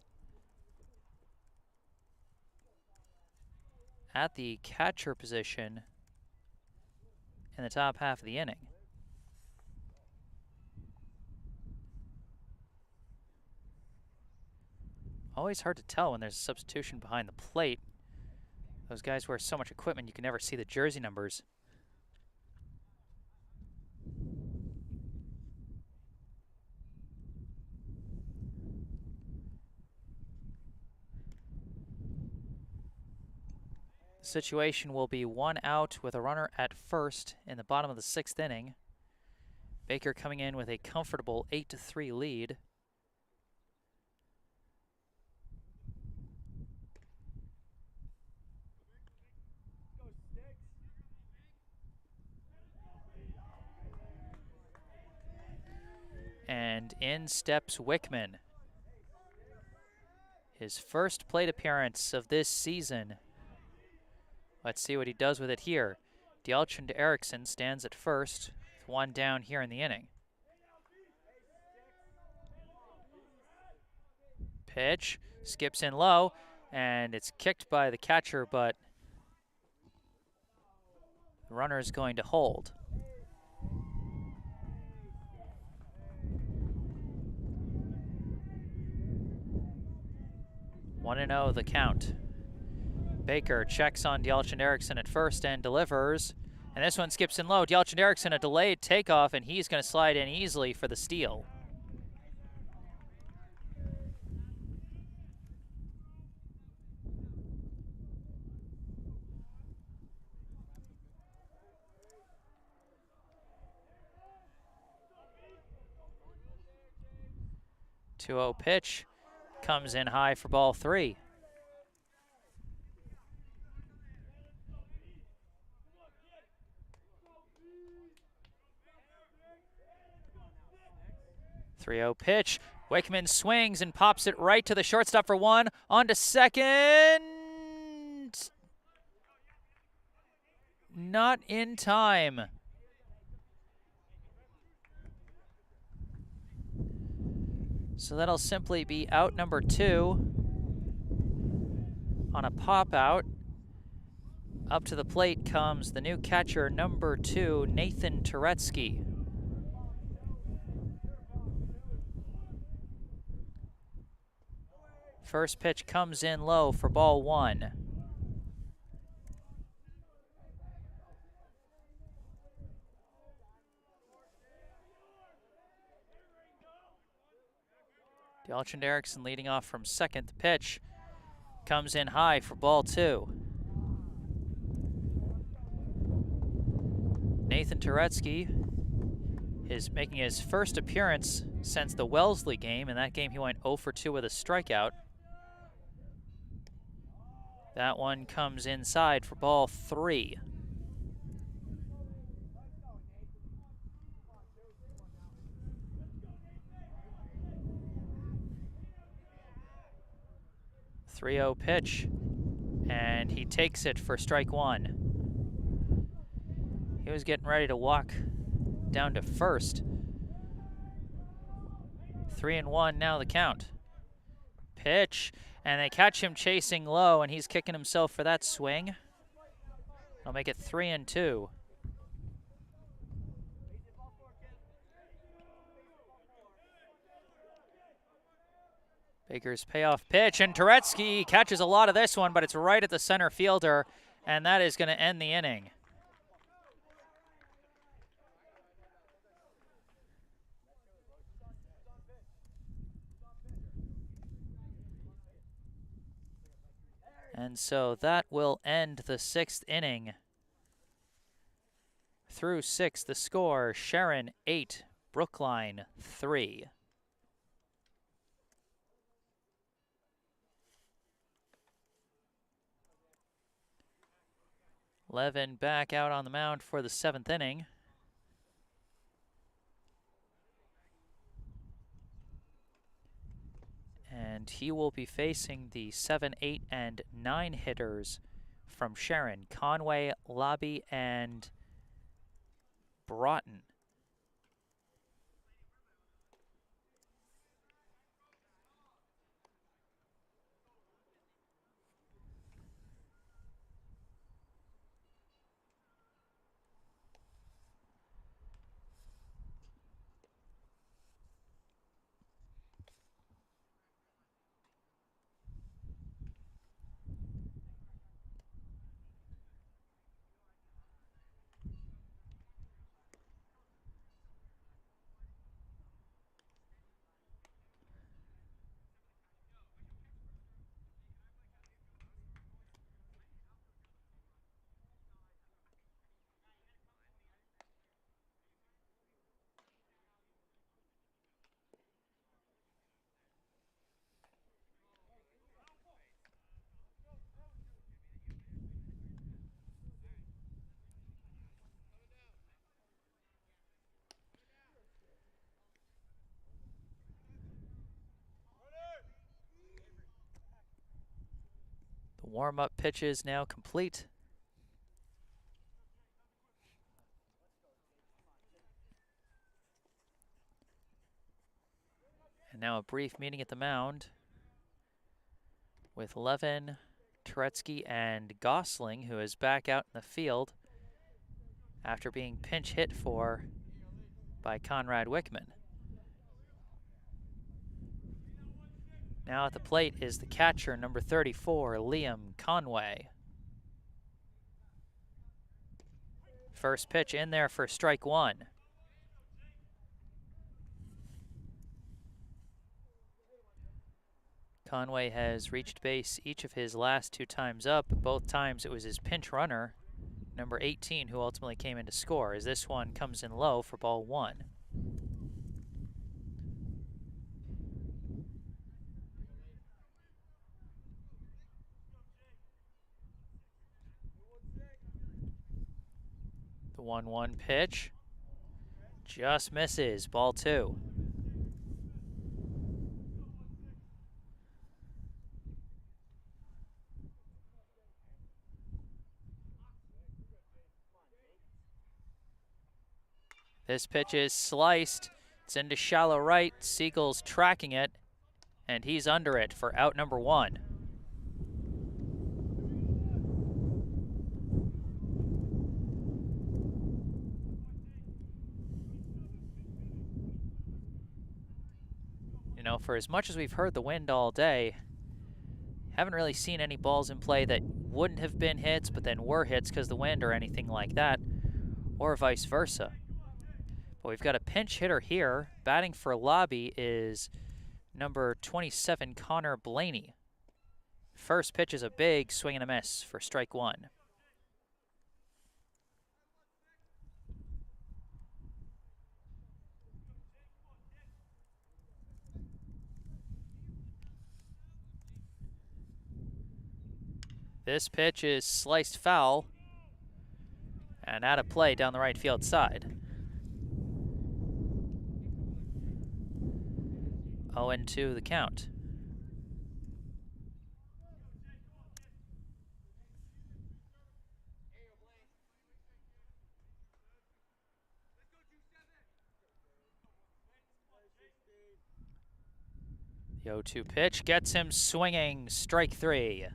at the catcher position in the top half of the inning. Always hard to tell when there's a substitution behind the plate. Those guys wear so much equipment you can never see the jersey numbers. The situation will be 1 out with a runner at first in the bottom of the 6th inning. Baker coming in with a comfortable 8-3 lead. And in steps Wickman. His first plate appearance of this season. Let's see what he does with it here. Deauchen to Erickson stands at first, with 1 down here in the inning. Pitch, skips in low, and it's kicked by the catcher, but the runner is going to hold. 1-0 the count. Baker checks on Deauchen Erickson at first and delivers. And this one skips in low. Deauchen Erickson, a delayed takeoff, and he's going to slide in easily for the steal. The 2-0 pitch comes in high for ball 3. The 3-0 pitch. Wickman swings and pops it right to the shortstop for 1. On to second. Not in time. So that'll simply be out number 2 on a pop out. Up to the plate comes the new catcher, number 2, Nathan Toretsky. First pitch comes in low for ball 1. Deauchen Erickson leading off from second. The pitch comes in high for ball 2. Nathan Toretsky is making his first appearance since the Wellesley game. In that game, he went 0 for 2 with a strikeout. That one comes inside for ball 3. The 3-0 pitch, and he takes it for strike 1. He was getting ready to walk down to first. 3-1 now the count. Pitch, and they catch him chasing low, and he's kicking himself for that swing. I'll make it 3-2. Baker's payoff pitch, and Toretsky catches a lot of this one, but it's right at the center fielder, and that is going to end the inning. And so that will end the 6th inning. Through 6, the score, Sharon 8, Brookline 3. Levin back out on the mound for the 7th inning. And he will be facing the 7, 8, and 9 hitters from Sharon, Conway, Lobby, and Broughton. The warm-up pitch is now complete. And now a brief meeting at the mound with Levin, Toretsky, and Gosling, who is back out in the field after being pinch hit for by Conrad Wickman. Now at the plate is the catcher, number 34, Liam Conway. First pitch in there for strike 1. Conway has reached base each of his last 2 times up. Both times it was his pinch runner, number 18, who ultimately came in to score, as this one comes in low for ball 1. The 1-1 pitch just misses, ball 2. This pitch is sliced. It's into shallow right. Siegel's tracking it, and he's under it for out number 1. You know, for as much as we've heard the wind all day, haven't really seen any balls in play that wouldn't have been hits, but then were hits because of the wind or anything like that, or vice versa. But we've got a pinch hitter here. Batting for Lobby is number 27, Connor Blaney. First pitch is a big swing and a miss for strike 1. This pitch is sliced foul and out of play down the right field side. 0-2 the count. The 0-2 pitch gets him swinging, strike 3.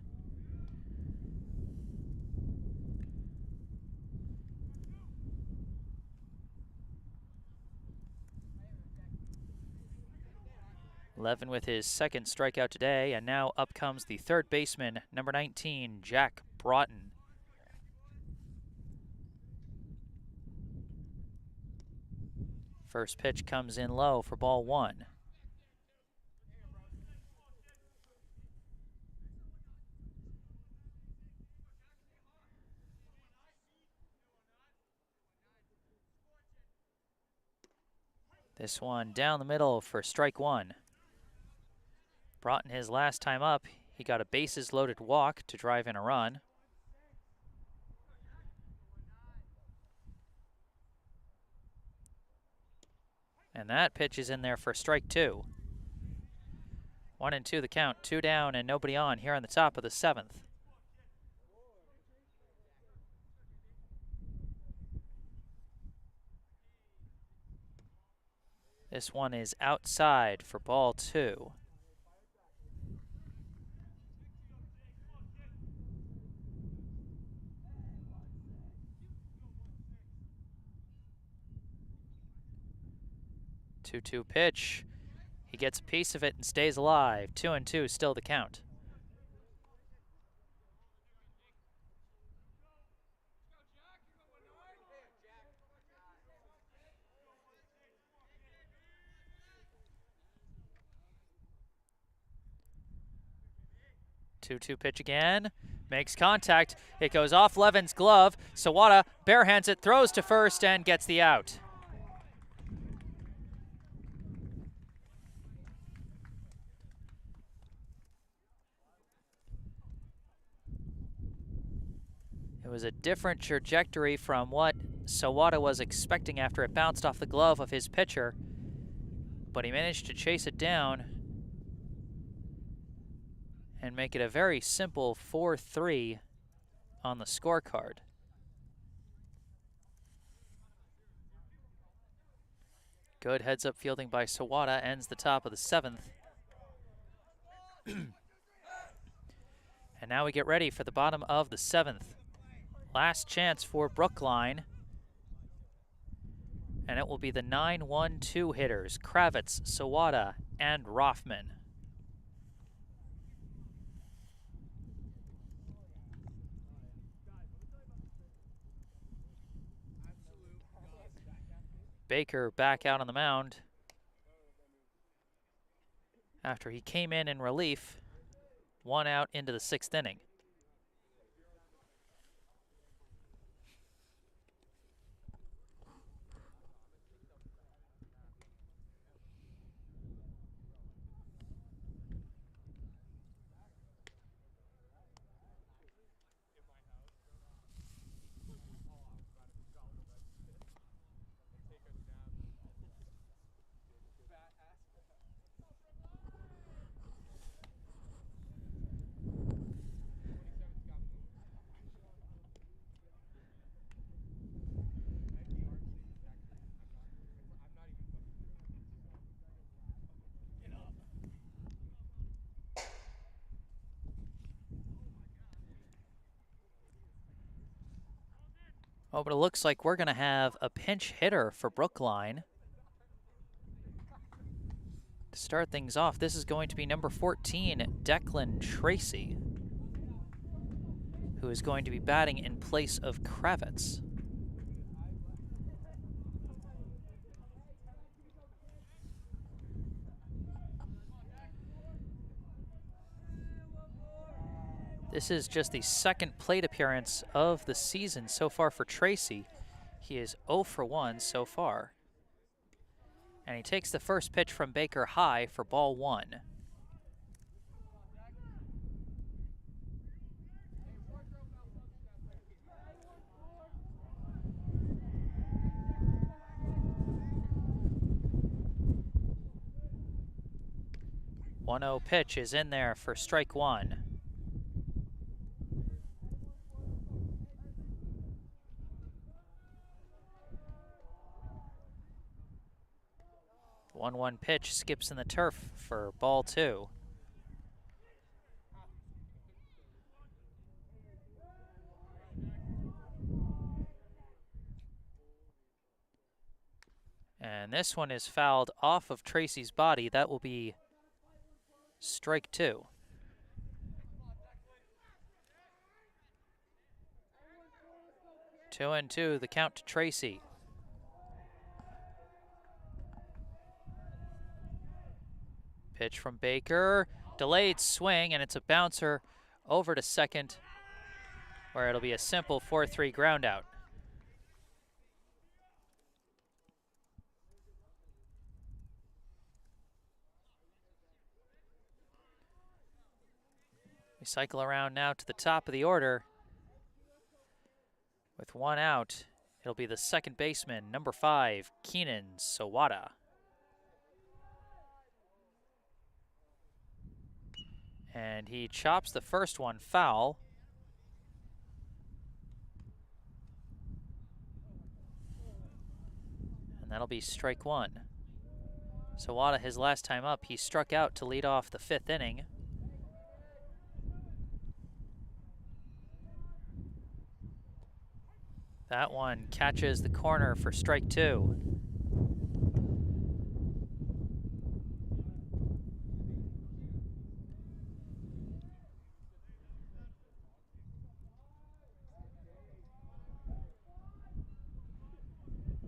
Levin with his second strikeout today, and now up comes the third baseman, number 19, Jack Broughton. First pitch comes in low for ball 1. This one down the middle for strike one. Broughton, his last time up, he got a bases-loaded walk to drive in a run. And that pitch is in there for strike two. 1-2 the count, 2 down and nobody on here on the top of the 7th. This one is outside for ball 2. Two pitch. He gets a piece of it and stays alive. 2-2 still the count. Two pitch again. Makes contact. It goes off Levin's glove. Sawada barehands it, throws to first, and gets the out. It was a different trajectory from what Sawada was expecting after it bounced off the glove of his pitcher, but he managed to chase it down and make it a very simple 4-3 on the scorecard. Good heads-up fielding by Sawada ends the top of the 7th. And now we get ready for the bottom of the 7th. Last chance for Brookline. And it will be the 9-1-2 hitters, Kravitz, Sawada, and Rothman. Baker back out on the mound after he came in relief, 1 out into the 6th inning. Oh, but it looks like we're going to have a pinch hitter for Brookline. To start things off, this is going to be number 14, Declan Tracy, who is going to be batting in place of Kravitz. This is just the 2nd plate appearance of the season so far for Tracy. He is 0 for 1 so far. And he takes the first pitch from Baker high for ball 1. One 0 pitch is in there for strike 1. 1-1 pitch skips in the turf for ball 2. And this one is fouled off of Tracy's body. That will be strike 2. Two and two, the count to Tracy. Pitch from Baker, delayed swing, and it's a bouncer over to second, where it'll be a simple 4-3 ground out. We cycle around now to the top of the order. With one out, it'll be the second baseman, number 5, Keenan Sawada. And he chops the first one foul. And that'll be strike 1. Sawada, his last time up, he struck out to lead off the 5th inning. That one catches the corner for strike 2.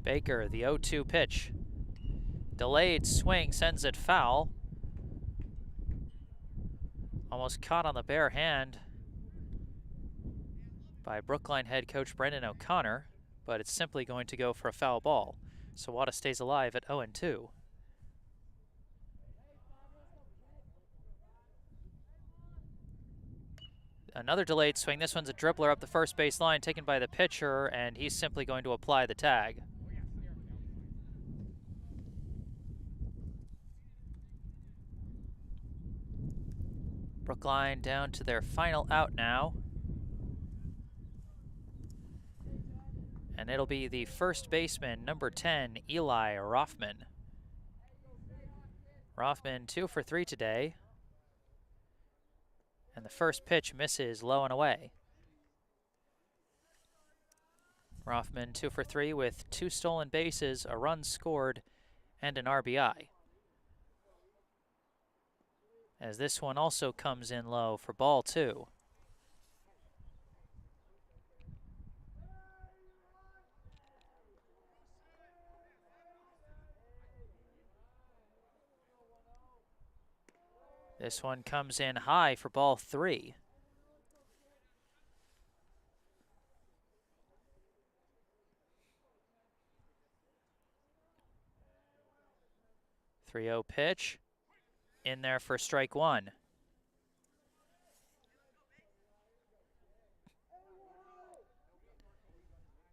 Baker, the 0-2 pitch. Delayed swing sends it foul. Almost caught on the bare hand by Brookline head coach Brendan O'Connor, but it's simply going to go for a foul ball. Sawada stays alive at 0-2. Another delayed swing. This one's a dribbler up the first base line taken by the pitcher, and he's simply going to apply the tag. Brookline down to their final out now. And it'll be the first baseman, number 10, Eli Rothman. Rothman 2 for 3 today. And the first pitch misses low and away. Rothman 2 for 3 with 2 stolen bases, a run scored, and an RBI. As this one also comes in low for ball 2. This one comes in high for ball 3. .30 pitch. In there for strike 1.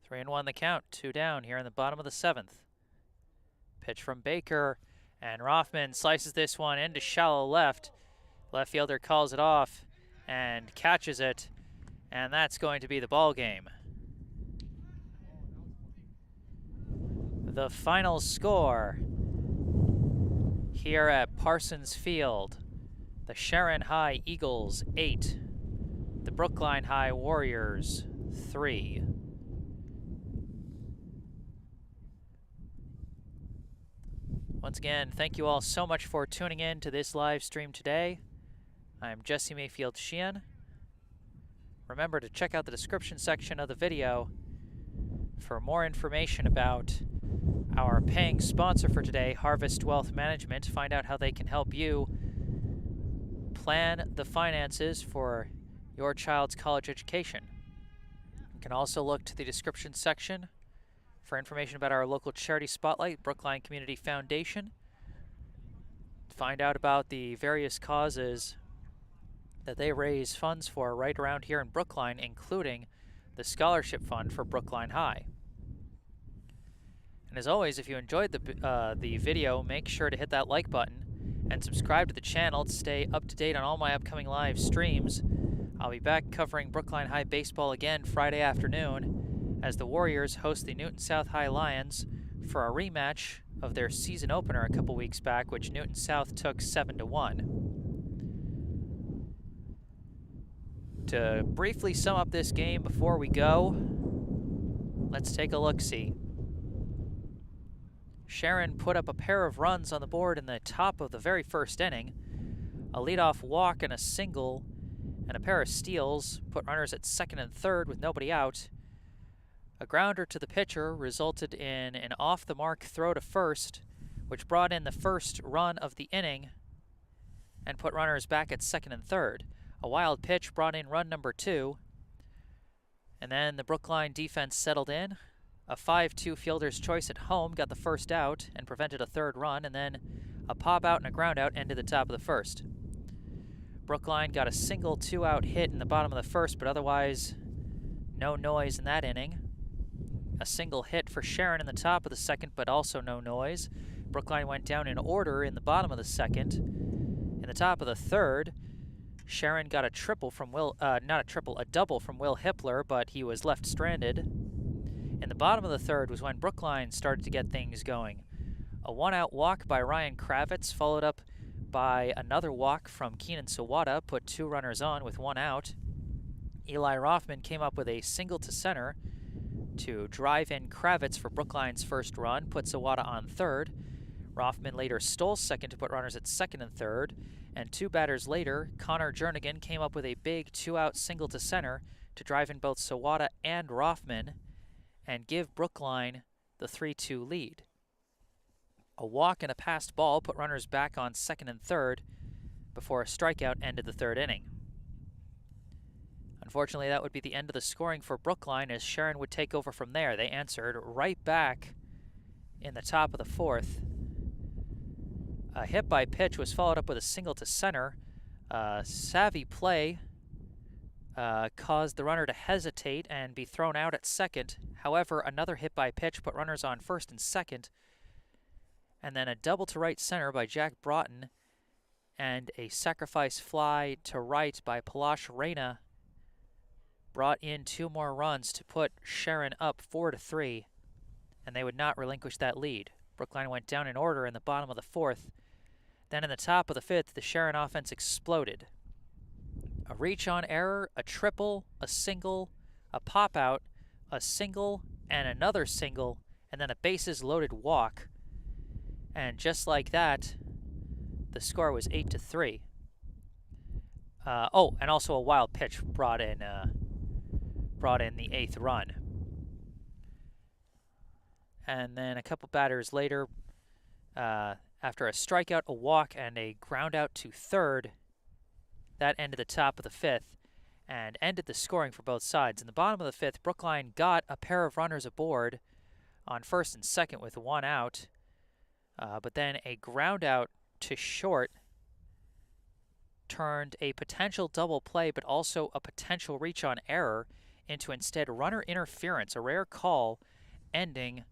Three and 1 the count, 2 down here in the bottom of the 7th. Pitch from Baker, and Rothman slices this one into shallow left. Left fielder calls it off and catches it, and that's going to be the ball game. The final score here at Parsons Field: the Sharon High Eagles 8, the Brookline High Warriors 3. Once again, thank you all so much for tuning in to this live stream today. I'm Jesse Mayfield-Sheehan. Remember to check out the description section of the video for more information about our paying sponsor for today, Harvest Wealth Management. Find out how they can help you plan the finances for your child's college education. You can also look to the description section for information about our local charity spotlight, Brookline Community Foundation. Find out about the various causes that they raise funds for right around here in Brookline, including the Scholarship Fund for Brookline High. And as always, if you enjoyed the video, make sure to hit that like button and subscribe to the channel to stay up to date on all my upcoming live streams. I'll be back covering Brookline High baseball again Friday afternoon as the Warriors host the Newton South High Lions for a rematch of their season opener a couple weeks back, which Newton South took 7-1. To briefly sum up this game before we go, let's take a look-see. Sharon put up a pair of runs on the board in the top of the very first inning. A leadoff walk and a single and a pair of steals put runners at second and third with nobody out. A grounder to the pitcher resulted in an off-the-mark throw to first, which brought in the first run of the inning and put runners back at second and third. A wild pitch brought in run number 2, and then the Brookline defense settled in. A 5-2 fielder's choice at home got the first out and prevented a third run, and then a pop out and a ground out ended the top of the first. Brookline got a single 2-out hit in the bottom of the first, but otherwise no noise in that inning. A single hit for Sharon in the top of the second, but also no noise. Brookline went down in order in the bottom of the second. In the top of the third, Sharon got a triple from a double from Will Hippler, but he was left stranded. In the bottom of the third was when Brookline started to get things going. A 1-out walk by Ryan Kravitz, followed up by another walk from Keenan Sawada, put 2 runners on with 1 out. Eli Rothman came up with a single to center to drive in Kravitz for Brookline's first run, put Sawada on third. Rothman later stole second to put runners at second and third, and 2 batters later, Connor Jernigan came up with a big 2-out single to center to drive in both Sawada and Rothman and give Brookline the 3-2 lead. A walk and a passed ball put runners back on second and third before a strikeout ended the third inning. Unfortunately, that would be the end of the scoring for Brookline, as Sharon would take over from there. They answered right back in the top of the fourth. A hit by pitch was followed up with a single to center. Savvy play caused the runner to hesitate and be thrown out at second. However, another hit by pitch put runners on first and second. And then a double to right center by Jack Broughton and a sacrifice fly to right by Palash Reyna brought in 2 more runs to put Sharon up 4-3, and they would not relinquish that lead. Brookline went down in order in the bottom of the fourth. Then in the top of the fifth, the Sharon offense exploded. A reach on error, a triple, a single, a pop-out, a single, and another single, and then a bases-loaded walk. And just like that, the score was 8-3. And also a wild pitch brought in the 8th run. And then a couple batters later, after a strikeout, a walk, and a ground out to third, that ended the top of the fifth and ended the scoring for both sides. In the bottom of the fifth, Brookline got a pair of runners aboard on first and second with 1 out, but then a ground out to short turned a potential double play, but also a potential reach on error, into instead runner interference, a rare call, ending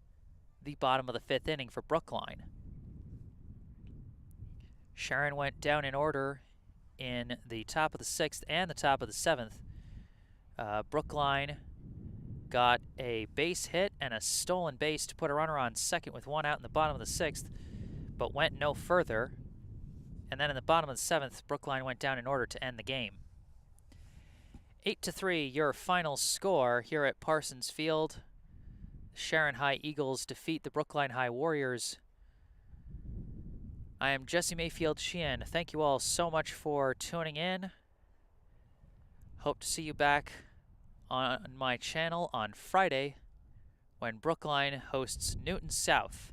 the bottom of the fifth inning for Brookline. Sharon went down in order in the top of the sixth and the top of the seventh. Brookline got a base hit and a stolen base to put a runner on second with 1 out in the bottom of the sixth, but went no further. And then in the bottom of the seventh, Brookline went down in order to end the game. 8-3, your final score here at Parsons Field. The Sharon High Eagles defeat the Brookline High Warriors. I am Jesse Mayfield-Sheehan. Thank you all so much for tuning in. Hope to see you back on my channel on Friday when Brookline hosts Newton South.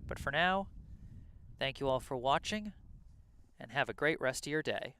But for now, thank you all for watching, and have a great rest of your day.